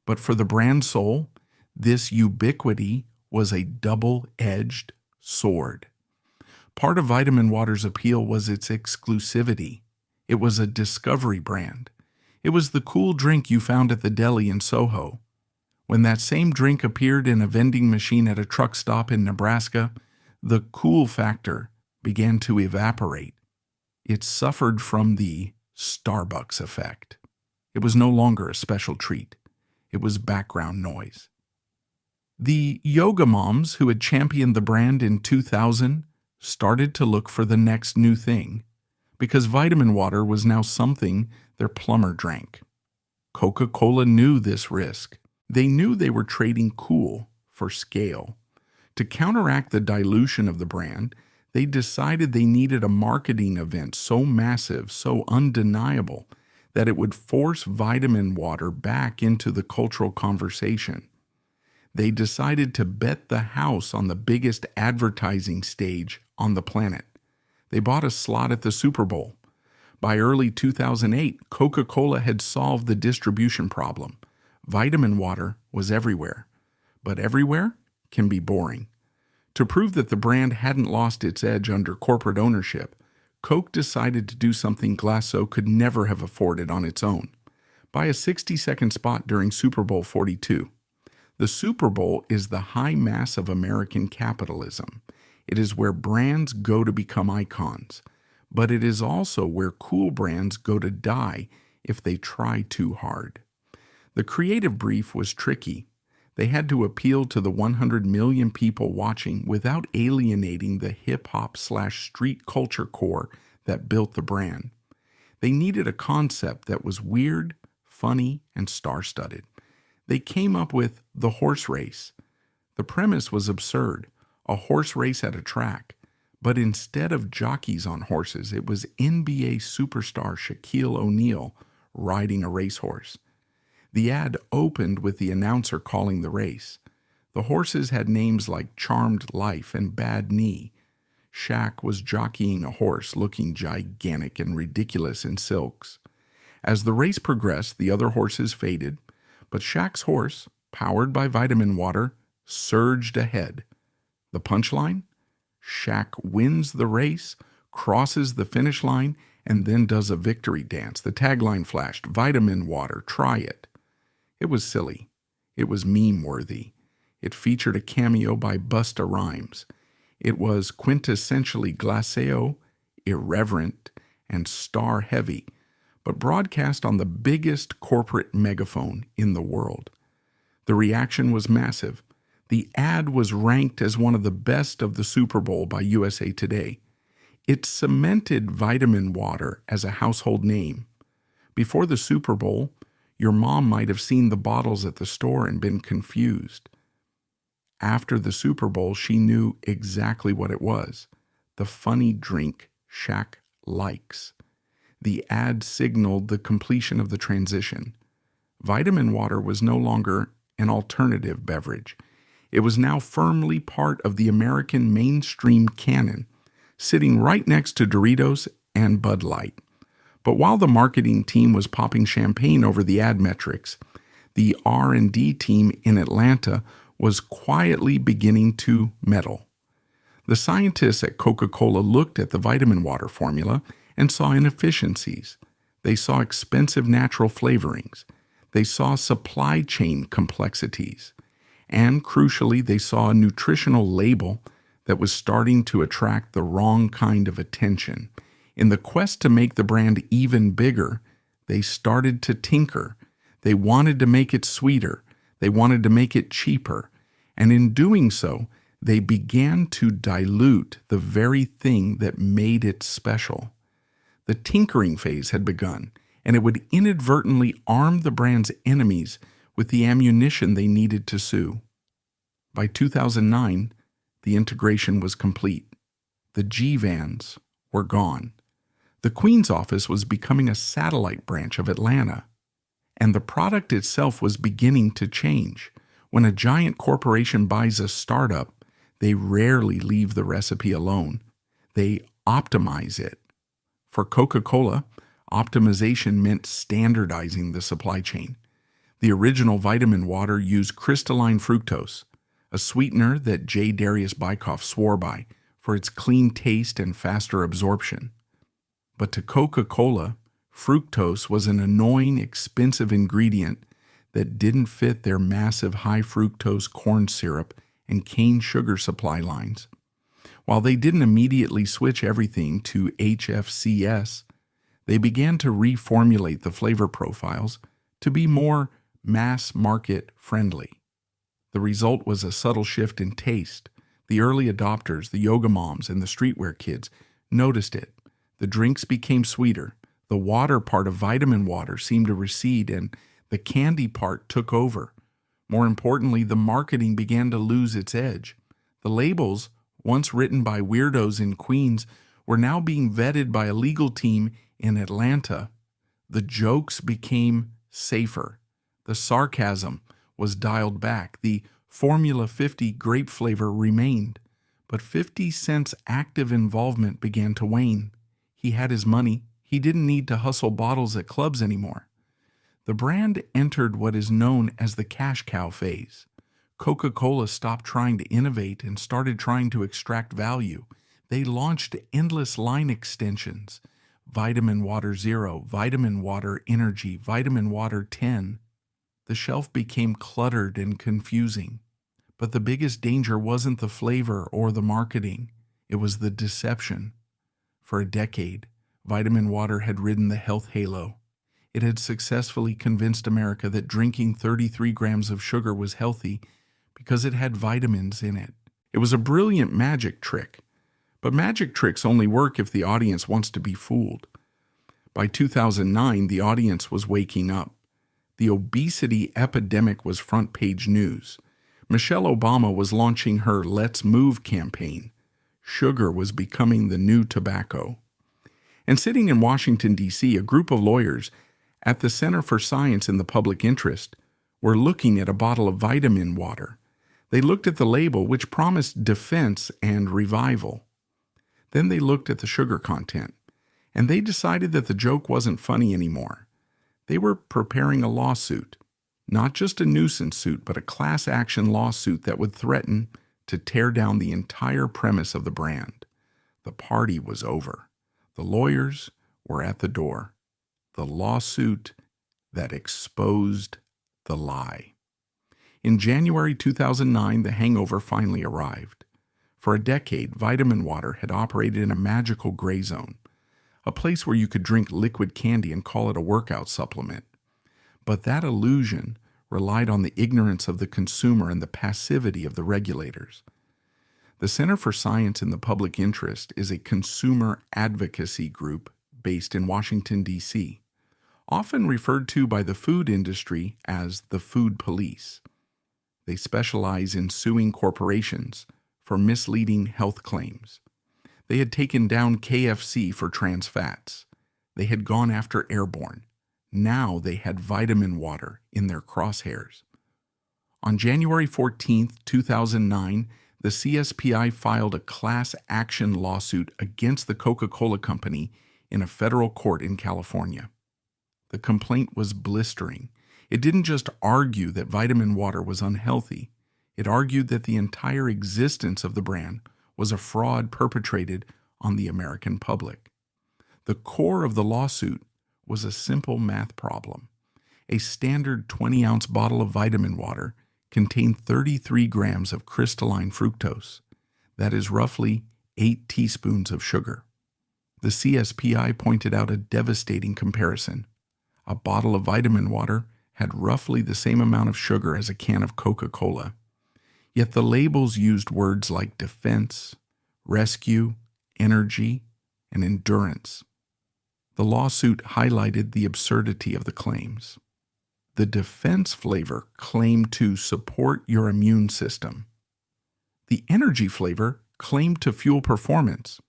But for the brand soul, this ubiquity was a double-edged sword. Part of Vitaminwater's appeal was its exclusivity. It was a discovery brand. It was the cool drink you found at the deli in Soho. When that same drink appeared in a vending machine at a truck stop in Nebraska, the cool factor began to evaporate. It suffered from the Starbucks effect. It was no longer a special treat. It was background noise. The yoga moms who had championed the brand in 2000 started to look for the next new thing, because Vitaminwater was now something their plumber drank. Coca-Cola knew this risk. They knew they were trading cool for scale. To counteract the dilution of the brand, they decided they needed a marketing event so massive, so undeniable, that it would force Vitaminwater back into the cultural conversation. They decided to bet the house on the biggest advertising stage on the planet. They bought a slot at the Super Bowl. By early 2008, Coca-Cola had solved the distribution problem. Vitaminwater was everywhere. But everywhere can be boring. To prove that the brand hadn't lost its edge under corporate ownership, Coke decided to do something Glasso could never have afforded on its own. Buy a 60-second spot during Super Bowl 42. The Super Bowl is the high mass of American capitalism. It is where brands go to become icons. But it is also where cool brands go to die if they try too hard. The creative brief was tricky. They had to appeal to the 100 million people watching without alienating the hip-hop/street culture core that built the brand. They needed a concept that was weird, funny, and star-studded. They came up with the horse race. The premise was absurd, a horse race at a track. But instead of jockeys on horses, it was NBA superstar Shaquille O'Neal riding a racehorse. The ad opened with the announcer calling the race. The horses had names like Charmed Life and Bad Knee. Shaq was jockeying a horse looking gigantic and ridiculous in silks. As the race progressed, the other horses faded, but Shaq's horse, powered by Vitaminwater, surged ahead. The punchline? Shaq wins the race, crosses the finish line, and then does a victory dance. The tagline flashed, "Vitaminwater, try it." It was silly. It was meme-worthy. It featured a cameo by Busta Rhymes. It was quintessentially Glasso, irreverent, and star-heavy, but broadcast on the biggest corporate megaphone in the world. The reaction was massive. The ad was ranked as one of the best of the Super Bowl by USA Today. It cemented Vitaminwater as a household name. Before the Super Bowl, your mom might have seen the bottles at the store and been confused. After the Super Bowl, she knew exactly what it was. The funny drink Shaq likes. The ad signaled the completion of the transition. Vitaminwater was no longer an alternative beverage. It was now firmly part of the American mainstream canon, sitting right next to Doritos and Bud Light. But while the marketing team was popping champagne over the ad metrics, the R&D team in Atlanta was quietly beginning to meddle. The scientists at Coca-Cola looked at the Vitaminwater formula and saw inefficiencies. They saw expensive natural flavorings. They saw supply chain complexities. And crucially, they saw a nutritional label that was starting to attract the wrong kind of attention. In the quest to make the brand even bigger, they started to tinker. They wanted to make it sweeter. They wanted to make it cheaper. And in doing so, they began to dilute the very thing that made it special. The tinkering phase had begun, and it would inadvertently arm the brand's enemies with the ammunition they needed to sue. By 2009, the integration was complete. The G-Vans were gone. The Queen's office was becoming a satellite branch of Atlanta, and the product itself was beginning to change. When a giant corporation buys a startup, they rarely leave the recipe alone. They optimize it. For Coca-Cola, optimization meant standardizing the supply chain. The original Vitaminwater used crystalline fructose, a sweetener that J. Darius Bykoff swore by for its clean taste and faster absorption. But to Coca-Cola, fructose was an annoying, expensive ingredient that didn't fit their massive high-fructose corn syrup and cane sugar supply lines. While they didn't immediately switch everything to HFCS, they began to reformulate the flavor profiles to be more mass-market friendly. The result was a subtle shift in taste. The early adopters, the yoga moms, and the streetwear kids noticed it. The drinks became sweeter. The water part of Vitaminwater seemed to recede, and the candy part took over. More importantly, the marketing began to lose its edge. The labels, once written by weirdos in Queens, were now being vetted by a legal team in Atlanta. The jokes became safer. The sarcasm was dialed back. The Formula 50 grape flavor remained, but 50 Cent's active involvement began to wane. He had his money. He didn't need to hustle bottles at clubs anymore. The brand entered what is known as the cash cow phase. Coca-Cola stopped trying to innovate and started trying to extract value. They launched endless line extensions: Vitaminwater Zero, Vitaminwater Energy, Vitaminwater 10. The shelf became cluttered and confusing. But the biggest danger wasn't the flavor or the marketing. It was the deception. For a decade, Vitaminwater had ridden the health halo. It had successfully convinced America that drinking 33 grams of sugar was healthy because it had vitamins in it. It was a brilliant magic trick. But magic tricks only work if the audience wants to be fooled. By 2009, the audience was waking up. The obesity epidemic was front-page news. Michelle Obama was launching her Let's Move campaign. Sugar was becoming the new tobacco. And sitting in Washington, D.C., a group of lawyers at the Center for Science in the Public Interest were looking at a bottle of Vitaminwater. They looked at the label, which promised defense and revival. Then they looked at the sugar content, and they decided that the joke wasn't funny anymore. They were preparing a lawsuit, not just a nuisance suit, but a class action lawsuit that would threaten to tear down the entire premise of the brand. The party was over. The lawyers were at the door. The lawsuit that exposed the lie. In January 2009, the hangover finally arrived. For a decade, Vitaminwater had operated in a magical gray zone, a place where you could drink liquid candy and call it a workout supplement. But that illusion relied on the ignorance of the consumer and the passivity of the regulators. The Center for Science in the Public Interest is a consumer advocacy group based in Washington, D.C., often referred to by the food industry as the food police. They specialize in suing corporations for misleading health claims. They had taken down KFC for trans fats. They had gone after Airborne. Now they had Vitaminwater in their crosshairs. On January 14, 2009, the CSPI filed a class action lawsuit against the Coca-Cola Company in a federal court in California. The complaint was blistering. It didn't just argue that Vitaminwater was unhealthy. It argued that the entire existence of the brand was a fraud perpetrated on the American public. The core of the lawsuit was a simple math problem. A standard 20-ounce bottle of Vitaminwater contained 33 grams of crystalline fructose. That is roughly 8 teaspoons of sugar. The CSPI pointed out a devastating comparison. A bottle of Vitaminwater had roughly the same amount of sugar as a can of Coca-Cola. Yet the labels used words like defense, rescue, energy, and endurance. The lawsuit highlighted the absurdity of the claims. The defense flavor claimed to support your immune system. The energy flavor claimed to fuel performance.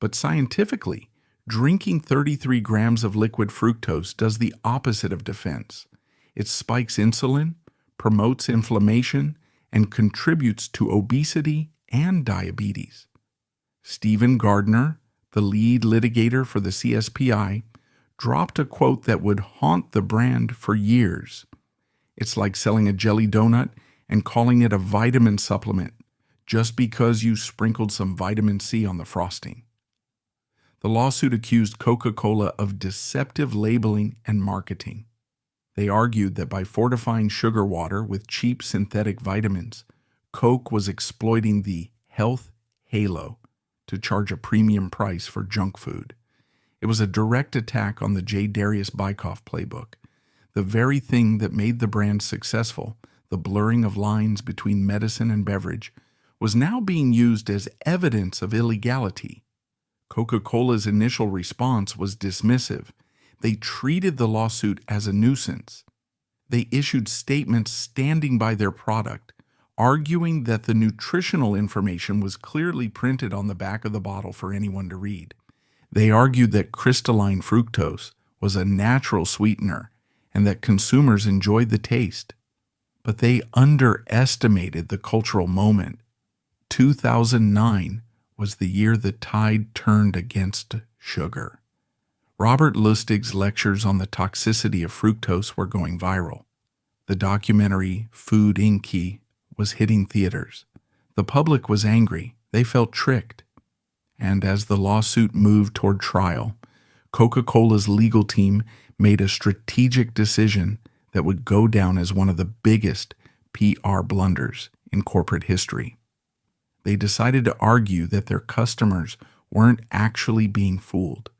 But scientifically, drinking 33 grams of liquid fructose does the opposite of defense. It spikes insulin, promotes inflammation, and contributes to obesity and diabetes. Stephen Gardner, the lead litigator for the CSPI, dropped a quote that would haunt the brand for years. It's like selling a jelly donut and calling it a vitamin supplement just because you sprinkled some vitamin C on the frosting. The lawsuit accused Coca-Cola of deceptive labeling and marketing. They argued that by fortifying sugar water with cheap synthetic vitamins, Coke was exploiting the health halo to charge a premium price for junk food. It was a direct attack on the J. Darius Bykoff playbook. The very thing that made the brand successful, the blurring of lines between medicine and beverage, was now being used as evidence of illegality. Coca-Cola's initial response was dismissive. They treated the lawsuit as a nuisance. They issued statements standing by their product, arguing that the nutritional information was clearly printed on the back of the bottle for anyone to read. They argued that crystalline fructose was a natural sweetener and that consumers enjoyed the taste. But they underestimated the cultural moment. 2009 was the year the tide turned against sugar. Robert Lustig's lectures on the toxicity of fructose were going viral. The documentary Food Inc. was hitting theaters. The public was angry. They felt tricked. And as the lawsuit moved toward trial, Coca-Cola's legal team made a strategic decision that would go down as one of the biggest PR blunders in corporate history. They decided to argue that their customers weren't actually being fooled,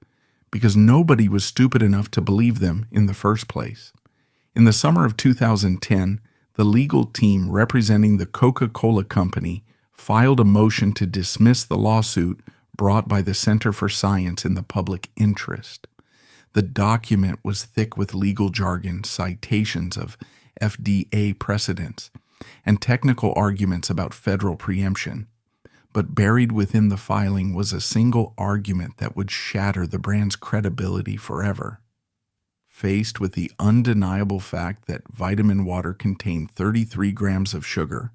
because nobody was stupid enough to believe them in the first place. In the summer of 2010, the legal team representing the Coca-Cola Company filed a motion to dismiss the lawsuit brought by the Center for Science in the Public Interest. The document was thick with legal jargon, citations of FDA precedents, and technical arguments about federal preemption. But buried within the filing was a single argument that would shatter the brand's credibility forever. Faced with the undeniable fact that Vitaminwater contained 33 grams of sugar,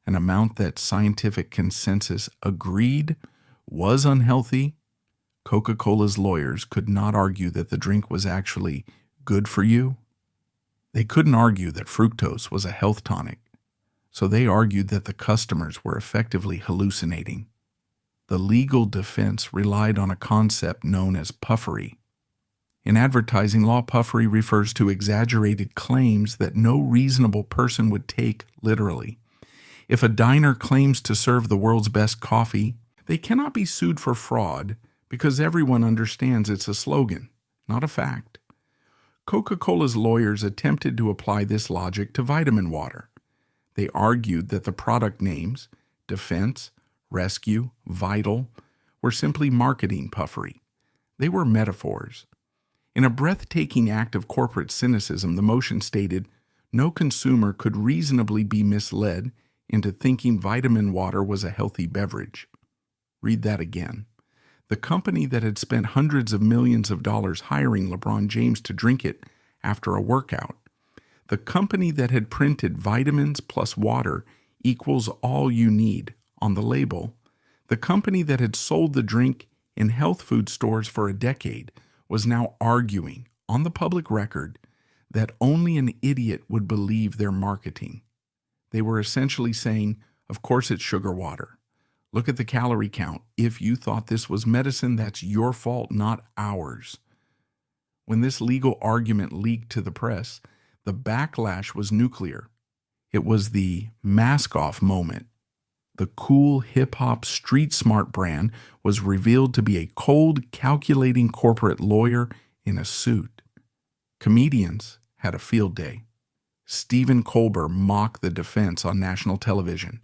an amount that scientific consensus agreed was unhealthy, Coca-Cola's lawyers could not argue that the drink was actually good for you. They couldn't argue that fructose was a health tonic, so they argued that the customers were effectively hallucinating. The legal defense relied on a concept known as puffery. In advertising law, puffery refers to exaggerated claims that no reasonable person would take literally. If a diner claims to serve the world's best coffee, they cannot be sued for fraud because everyone understands it's a slogan, not a fact. Coca-Cola's lawyers attempted to apply this logic to Vitaminwater. They argued that the product names, Defense, Rescue, Vital, were simply marketing puffery. They were metaphors. In a breathtaking act of corporate cynicism, the motion stated, no consumer could reasonably be misled into thinking Vitaminwater was a healthy beverage. Read that again. The company that had spent hundreds of millions of dollars hiring LeBron James to drink it after a workout. The company that had printed vitamins plus water equals all you need on the label. The company that had sold the drink in health food stores for a decade was now arguing on the public record that only an idiot would believe their marketing. They were essentially saying, of course it's sugar water. Look at the calorie count. If you thought this was medicine, that's your fault, not ours. When this legal argument leaked to the press, the backlash was nuclear. It was the mask-off moment. The cool, hip-hop, street-smart brand was revealed to be a cold, calculating corporate lawyer in a suit. Comedians had a field day. Stephen Colbert mocked the defense on national television.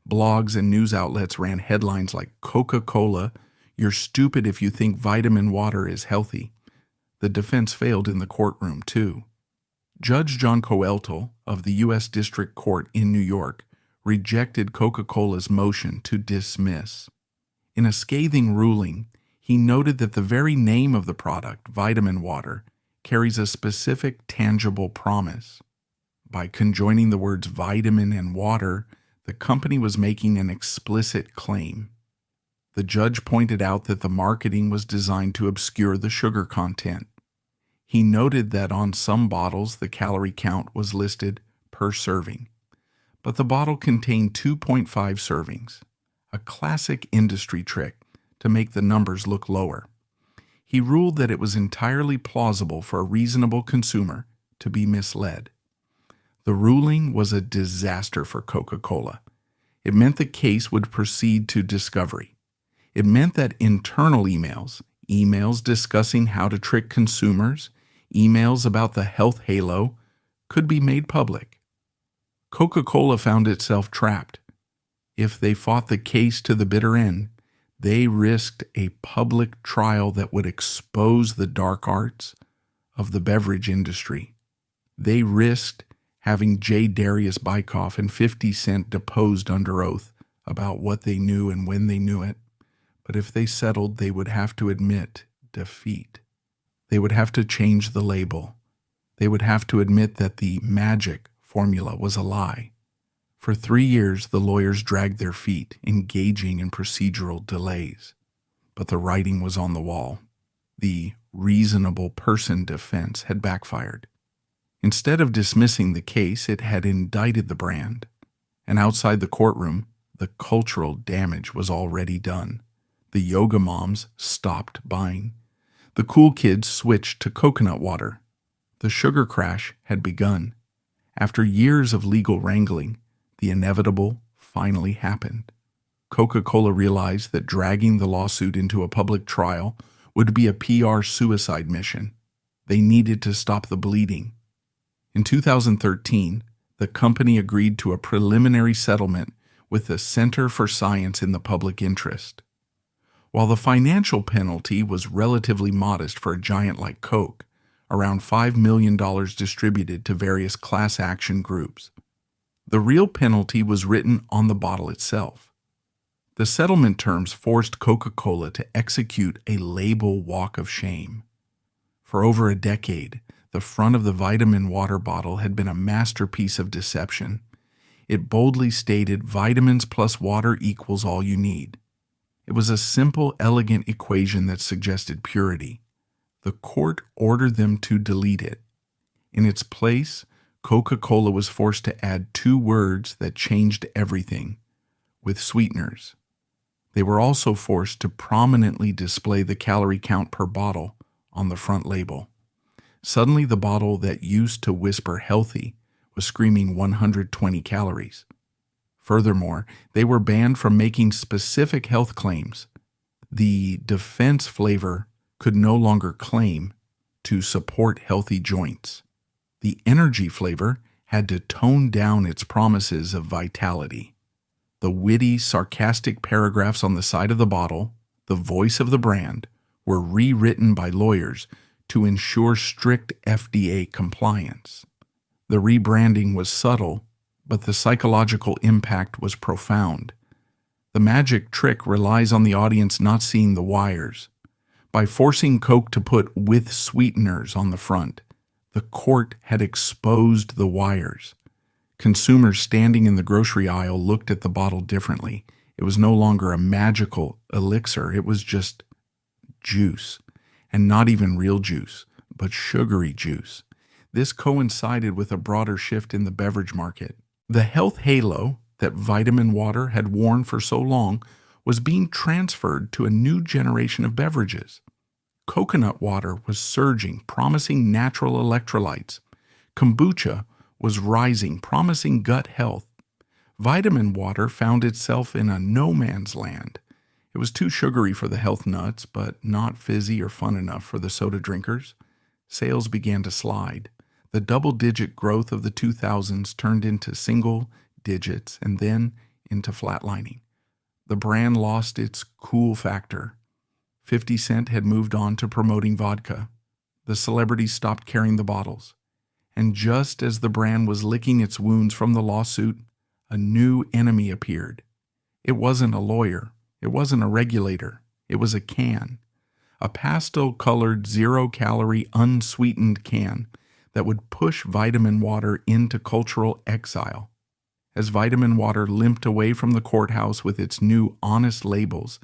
Blogs and news outlets ran headlines like Coca-Cola, "You're stupid if you think Vitaminwater is healthy." The defense failed in the courtroom, too. Judge John Coeltel of the U.S. District Court in New York rejected Coca-Cola's motion to dismiss. In a scathing ruling, he noted that the very name of the product, Vitaminwater, carries a specific tangible promise. By conjoining the words vitamin and water, the company was making an explicit claim. The judge pointed out that the marketing was designed to obscure the sugar content. He noted that on some bottles the calorie count was listed per serving, but the bottle contained 2.5 servings, a classic industry trick to make the numbers look lower. He ruled that it was entirely plausible for a reasonable consumer to be misled. The ruling was a disaster for Coca-Cola. It meant the case would proceed to discovery. It meant that internal emails discussing how to trick consumers, emails about the health halo, could be made public. Coca-Cola found itself trapped. If they fought the case to the bitter end, they risked a public trial that would expose the dark arts of the beverage industry. They risked having J. Darius Bykoff and 50 Cent deposed under oath about what they knew and when they knew it. But if they settled, they would have to admit defeat. They would have to change the label. They would have to admit that the magic formula was a lie. For 3 years, the lawyers dragged their feet, engaging in procedural delays. But the writing was on the wall. The reasonable person defense had backfired. Instead of dismissing the case, it had indicted the brand. And outside the courtroom, the cultural damage was already done. The yoga moms stopped buying. The cool kids switched to coconut water. The sugar crash had begun. After years of legal wrangling, the inevitable finally happened. Coca-Cola realized that dragging the lawsuit into a public trial would be a PR suicide mission. They needed to stop the bleeding. In 2013, the company agreed to a preliminary settlement with the Center for Science in the Public Interest. While the financial penalty was relatively modest for a giant like Coke, around $5 million distributed to various class action groups, the real penalty was written on the bottle itself. The settlement terms forced Coca-Cola to execute a label walk of shame. For over a decade, the front of the Vitaminwater bottle had been a masterpiece of deception. It boldly stated vitamins plus water equals all you need. It was a simple, elegant equation that suggested purity. The court ordered them to delete it. In its place, Coca-Cola was forced to add 2 words that changed everything, with sweeteners. They were also forced to prominently display the calorie count per bottle on the front label. Suddenly, the bottle that used to whisper healthy was screaming 120 calories. Furthermore, they were banned from making specific health claims. The defense flavor could no longer claim to support healthy joints. The energy flavor had to tone down its promises of vitality. The witty, sarcastic paragraphs on the side of the bottle, the voice of the brand, were rewritten by lawyers to ensure strict FDA compliance. The rebranding was subtle, but the psychological impact was profound. The magic trick relies on the audience not seeing the wires. By forcing Coke to put "with sweeteners" on the front, the court had exposed the wires. Consumers standing in the grocery aisle looked at the bottle differently. It was no longer a magical elixir, it was just juice. And not even real juice, but sugary juice. This coincided with a broader shift in the beverage market. The health halo that Vitaminwater had worn for so long was being transferred to a new generation of beverages. Coconut water was surging, promising natural electrolytes. Kombucha was rising, promising gut health. Vitaminwater found itself in a no man's land. It was too sugary for the health nuts, but not fizzy or fun enough for the soda drinkers. Sales began to slide. The double-digit growth of the 2000s turned into single digits and then into flatlining. The brand lost its cool factor. 50 Cent had moved on to promoting vodka. The celebrities stopped carrying the bottles. And just as the brand was licking its wounds from the lawsuit, a new enemy appeared. It wasn't a lawyer. It wasn't a regulator. It was a can. A pastel-colored, zero-calorie, unsweetened can that would push Vitaminwater into cultural exile. As Vitaminwater limped away from the courthouse with its new honest labels,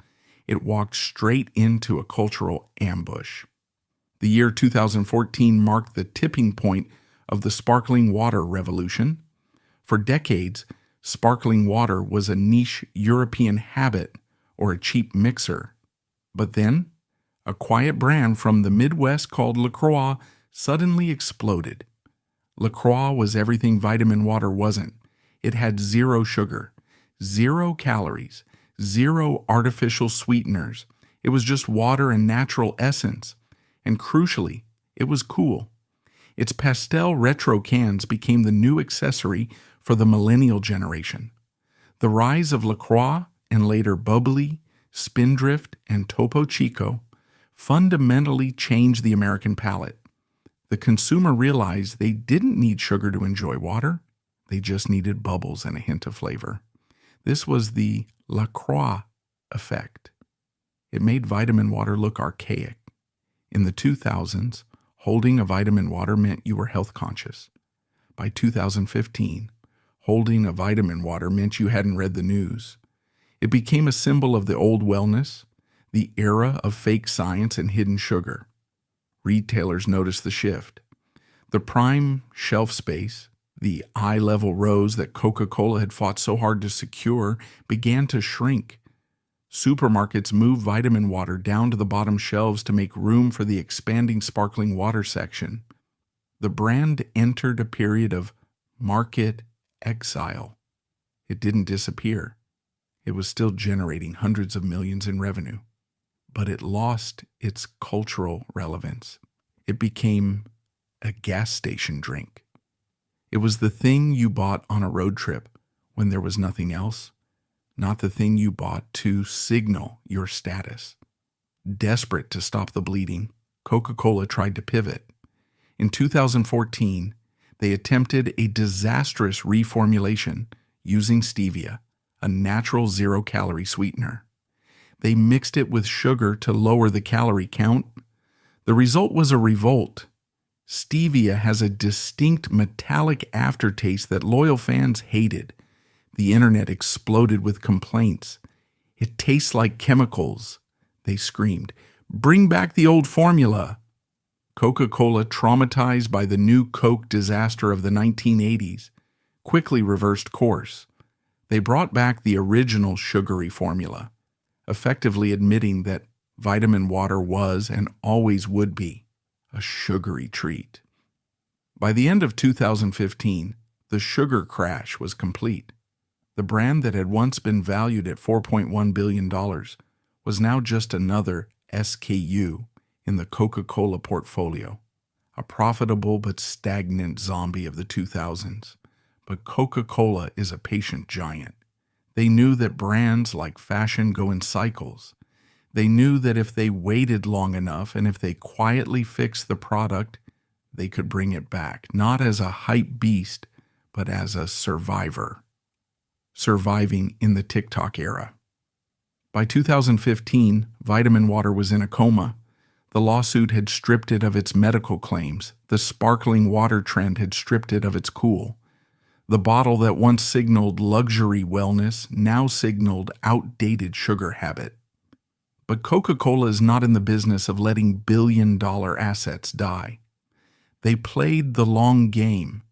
it walked straight into a cultural ambush. The year 2014 marked the tipping point of the sparkling water revolution. For decades, sparkling water was a niche European habit or a cheap mixer. But then, a quiet brand from the Midwest called LaCroix suddenly exploded. LaCroix was everything Vitaminwater wasn't. It had zero sugar, 0 calories, 0 artificial sweeteners. It was just water and natural essence. And crucially, it was cool. Its pastel retro cans became the new accessory for the millennial generation. The rise of LaCroix and later Bubbly, Spindrift, and Topo Chico fundamentally changed the American palate. The consumer realized they didn't need sugar to enjoy water. They just needed bubbles and a hint of flavor. This was the LaCroix effect. It made Vitaminwater look archaic. In the 2000s, holding a Vitaminwater meant you were health conscious. By 2015, holding a Vitaminwater meant you hadn't read the news. It became a symbol of the old wellness, the era of fake science and hidden sugar. Retailers noticed the shift. The prime shelf space, the eye-level rows that Coca-Cola had fought so hard to secure, began to shrink. Supermarkets moved Vitaminwater down to the bottom shelves to make room for the expanding sparkling water section. The brand entered a period of market exile. It didn't disappear. It was still generating hundreds of millions in revenue. But it lost its cultural relevance. It became a gas station drink. It was the thing you bought on a road trip when there was nothing else, not the thing you bought to signal your status. Desperate to stop the bleeding, Coca-Cola tried to pivot. In 2014, they attempted a disastrous reformulation using stevia, a natural zero-calorie sweetener. They mixed it with sugar to lower the calorie count. The result was a revolt. Stevia has a distinct metallic aftertaste that loyal fans hated. The internet exploded with complaints. "It tastes like chemicals," they screamed. "Bring back the old formula." Coca-Cola, traumatized by the new Coke disaster of the 1980s, quickly reversed course. They brought back the original sugary formula, effectively admitting that Vitaminwater was and always would be a sugary treat. By the end of 2015, the sugar crash was complete. The brand that had once been valued at $4.1 billion was now just another SKU in the Coca-Cola portfolio, a profitable but stagnant zombie of the 2000s. But Coca-Cola is a patient giant. They knew that brands like fashion go in cycles. They knew that if they waited long enough and if they quietly fixed the product, they could bring it back, not as a hype beast, but as a survivor. Surviving in the TikTok era. By 2015, Vitaminwater was in a coma. The lawsuit had stripped it of its medical claims. The sparkling water trend had stripped it of its cool. The bottle that once signaled luxury wellness now signaled outdated sugar habit. But Coca-Cola is not in the business of letting billion-dollar assets die. They played the long game.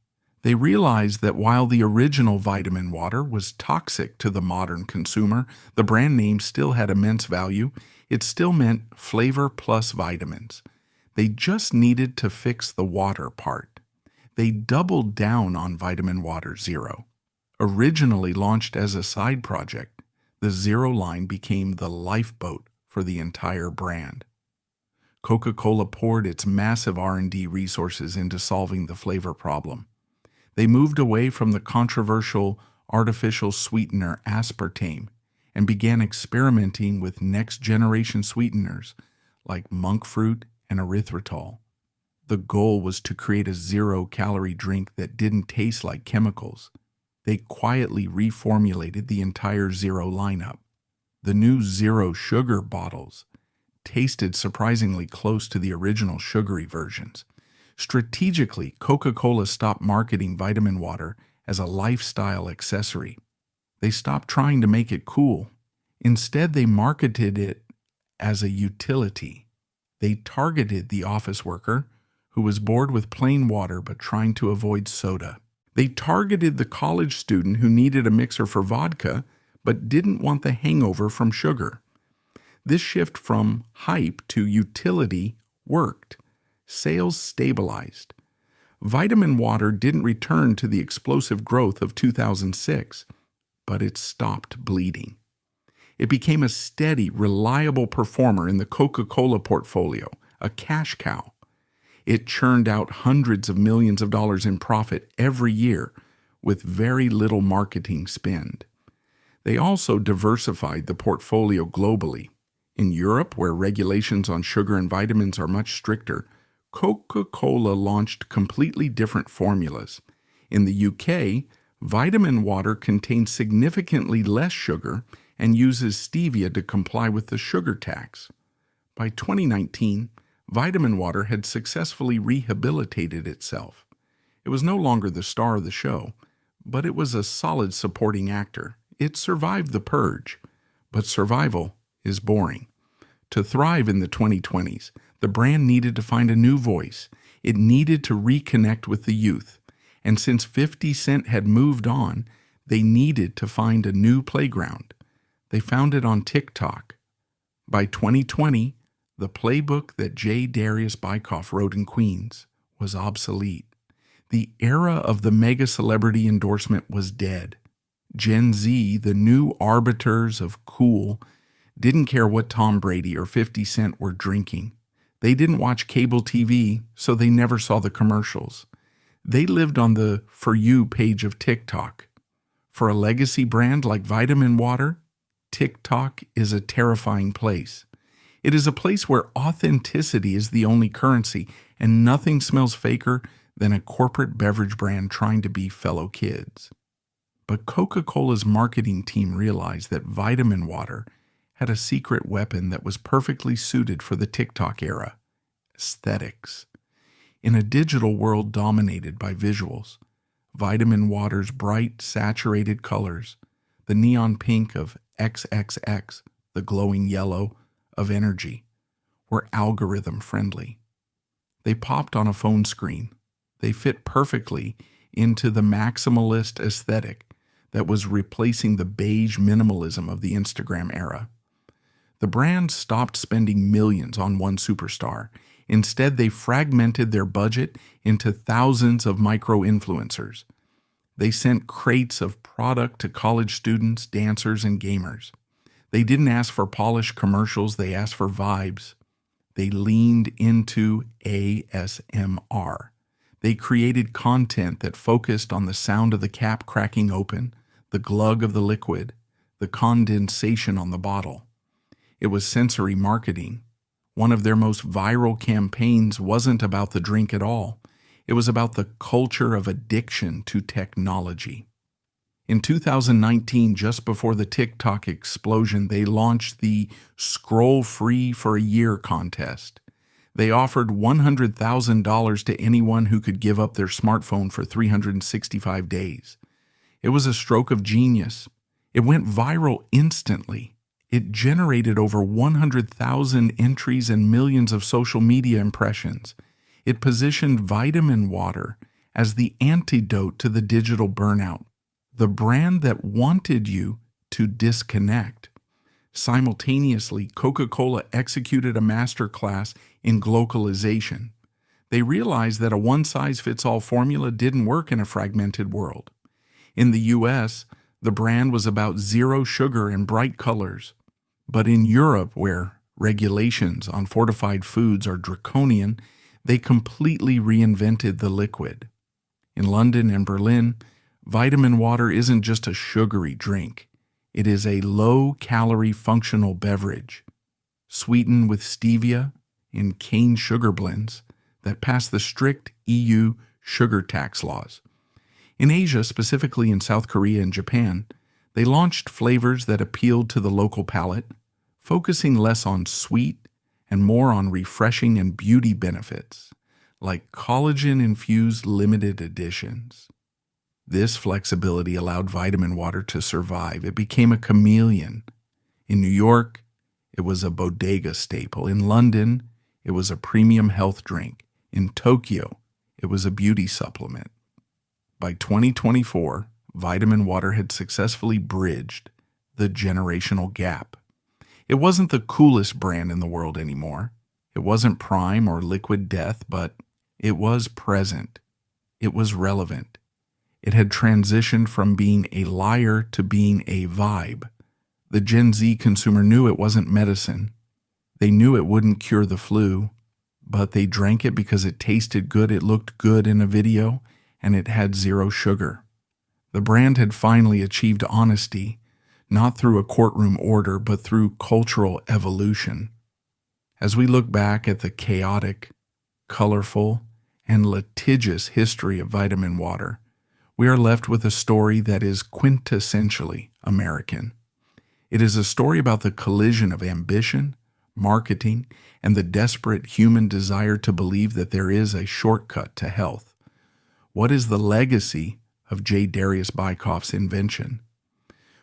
They realized that while the original Vitaminwater was toxic to the modern consumer, the brand name still had immense value. It still meant flavor plus vitamins. They just needed to fix the water part. They doubled down on Vitaminwater Zero. Originally launched as a side project, the Zero line became the lifeboat for the entire brand. Coca-Cola poured its massive R&D resources into solving the flavor problem. They moved away from the controversial artificial sweetener aspartame and began experimenting with next-generation sweeteners like monk fruit and erythritol. The goal was to create a zero-calorie drink that didn't taste like chemicals. They quietly reformulated the entire Zero lineup. The new Zero Sugar bottles tasted surprisingly close to the original sugary versions. Strategically, Coca-Cola stopped marketing Vitaminwater as a lifestyle accessory. They stopped trying to make it cool. Instead, they marketed it as a utility. They targeted the office worker who was bored with plain water but trying to avoid soda. They targeted the college student who needed a mixer for vodka but didn't want the hangover from sugar. This shift from hype to utility worked. Sales stabilized. Vitaminwater didn't return to the explosive growth of 2006, but it stopped bleeding. It became a steady, reliable performer in the Coca-Cola portfolio, a cash cow. It churned out hundreds of millions of dollars in profit every year with very little marketing spend. They also diversified the portfolio globally. In Europe, where regulations on sugar and vitamins are much stricter, Coca-Cola launched completely different formulas. In the UK, Vitaminwater contains significantly less sugar and uses stevia to comply with the sugar tax. By 2019, Vitaminwater had successfully rehabilitated itself. It was no longer the star of the show, but it was a solid supporting actor. It survived the purge, but survival is boring. To thrive in the 2020s, the brand needed to find a new voice. It needed to reconnect with the youth. And since 50 Cent had moved on, they needed to find a new playground. They found it on TikTok. By 2020, the playbook that J. Darius Bykoff wrote in Queens was obsolete. The era of the mega celebrity endorsement was dead. Gen Z, the new arbiters of cool, didn't care what Tom Brady or 50 Cent were drinking. They didn't watch cable TV, so they never saw the commercials. They lived on the For You page of TikTok. For a legacy brand like Vitaminwater, TikTok is a terrifying place. It is a place where authenticity is the only currency, and nothing smells faker than a corporate beverage brand trying to be fellow kids. But Coca-Cola's marketing team realized that Vitaminwater had a secret weapon that was perfectly suited for the TikTok era: aesthetics. In a digital world dominated by visuals, Vitaminwater's bright, saturated colors, the neon pink of XXX, the glowing yellow of energy, were algorithm-friendly. They popped on a phone screen. They fit perfectly into the maximalist aesthetic that was replacing the beige minimalism of the Instagram era. The brand stopped spending millions on one superstar. Instead, they fragmented their budget into thousands of micro-influencers. They sent crates of product to college students, dancers, and gamers. They didn't ask for polished commercials, they asked for vibes. They leaned into ASMR. They created content that focused on the sound of the cap cracking open, the glug of the liquid, the condensation on the bottle. It was sensory marketing. One of their most viral campaigns wasn't about the drink at all. It was about the culture of addiction to technology. In 2019, just before the TikTok explosion, they launched the Scroll Free for a Year contest. They offered $100,000 to anyone who could give up their smartphone for 365 days. It was a stroke of genius. It went viral instantly. It generated over 100,000 entries and millions of social media impressions. It positioned Vitaminwater as the antidote to the digital burnout, the brand that wanted you to disconnect. Simultaneously, Coca-Cola executed a masterclass in globalization. They realized that a one-size-fits-all formula didn't work in a fragmented world. In the U.S., the brand was about zero sugar and bright colors. But in Europe, where regulations on fortified foods are draconian, they completely reinvented the liquid. In London and Berlin, Vitaminwater isn't just a sugary drink. It is a low-calorie functional beverage, sweetened with stevia and cane sugar blends that pass the strict EU sugar tax laws. In Asia, specifically in South Korea and Japan, they launched flavors that appealed to the local palate, focusing less on sweet and more on refreshing and beauty benefits, like collagen-infused limited editions. This flexibility allowed Vitaminwater to survive. It became a chameleon. In New York, it was a bodega staple. In London, it was a premium health drink. In Tokyo, it was a beauty supplement. By 2024, Vitaminwater had successfully bridged the generational gap. It wasn't the coolest brand in the world anymore. It wasn't Prime or Liquid Death, but it was present. It was relevant. It had transitioned from being a liar to being a vibe. The Gen Z consumer knew it wasn't medicine. They knew it wouldn't cure the flu, but they drank it because it tasted good, it looked good in a video, and it had zero sugar. The brand had finally achieved honesty, not through a courtroom order, but through cultural evolution. As we look back at the chaotic, colorful, and litigious history of Vitaminwater, we are left with a story that is quintessentially American. It is a story about the collision of ambition, marketing, and the desperate human desire to believe that there is a shortcut to health. What is the legacy of J. Darius Bykoff's invention?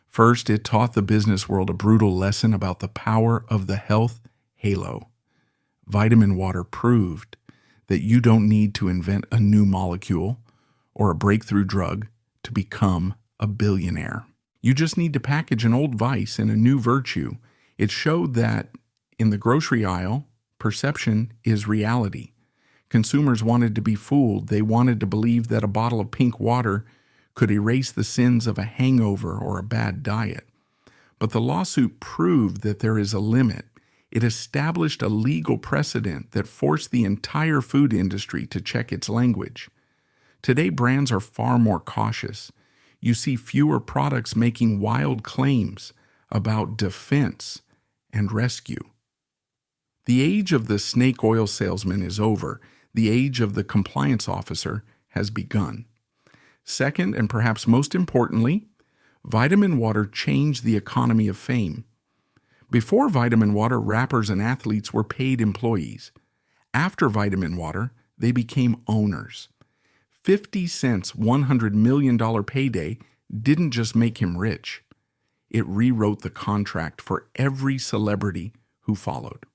First, it taught the business world a brutal lesson about the power of the health halo. Vitaminwater proved that you don't need to invent a new molecule or a breakthrough drug to become a billionaire. You just need to package an old vice in a new virtue. It showed that in the grocery aisle, perception is reality. Consumers wanted to be fooled. They wanted to believe that a bottle of pink water could erase the sins of a hangover or a bad diet. But the lawsuit proved that there is a limit. It established a legal precedent that forced the entire food industry to check its language. Today, brands are far more cautious. You see fewer products making wild claims about defense and rescue. The age of the snake oil salesman is over. The age of the compliance officer has begun. Second, and perhaps most importantly, Vitaminwater changed the economy of fame. Before Vitaminwater, rappers and athletes were paid employees. After Vitaminwater, they became owners. 50 Cent's $100 million payday didn't just make him rich. It rewrote the contract for every celebrity who followed.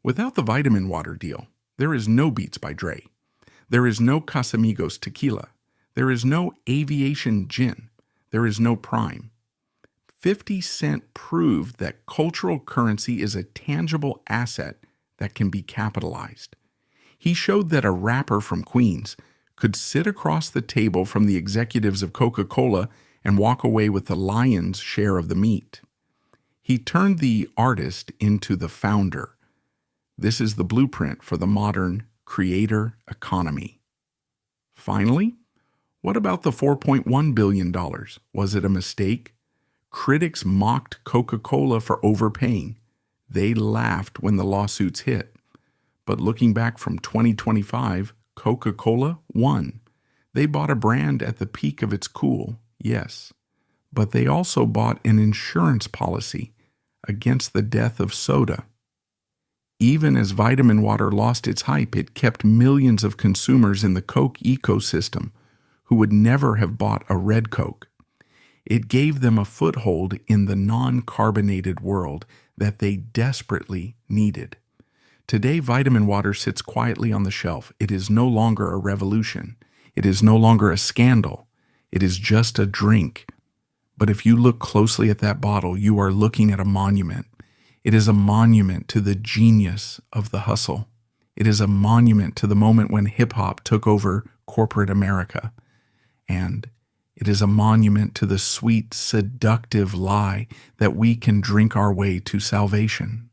Without the Vitaminwater deal, there is no Beats by Dre. There is no Casamigos tequila. There is no Aviation gin. There is no Prime. 50 Cent proved that cultural currency is a tangible asset that can be capitalized. He showed that a rapper from Queens could sit across the table from the executives of Coca-Cola and walk away with the lion's share of the meat. He turned the artist into the founder. This is the blueprint for the modern creator economy. Finally, what about the $4.1 billion? Was it a mistake? Critics mocked Coca-Cola for overpaying. They laughed when the lawsuits hit. But looking back from 2025, Coca-Cola won. They bought a brand at the peak of its cool, yes. But they also bought an insurance policy against the death of soda. Even as Vitaminwater lost its hype, it kept millions of consumers in the Coke ecosystem who would never have bought a red Coke. It gave them a foothold in the non-carbonated world that they desperately needed. Today, Vitaminwater sits quietly on the shelf. It is no longer a revolution. It is no longer a scandal. It is just a drink. But if you look closely at that bottle, you are looking at a monument. It is a monument to the genius of the hustle. It is a monument to the moment when hip-hop took over corporate America. And it is a monument to the sweet, seductive lie that we can drink our way to salvation.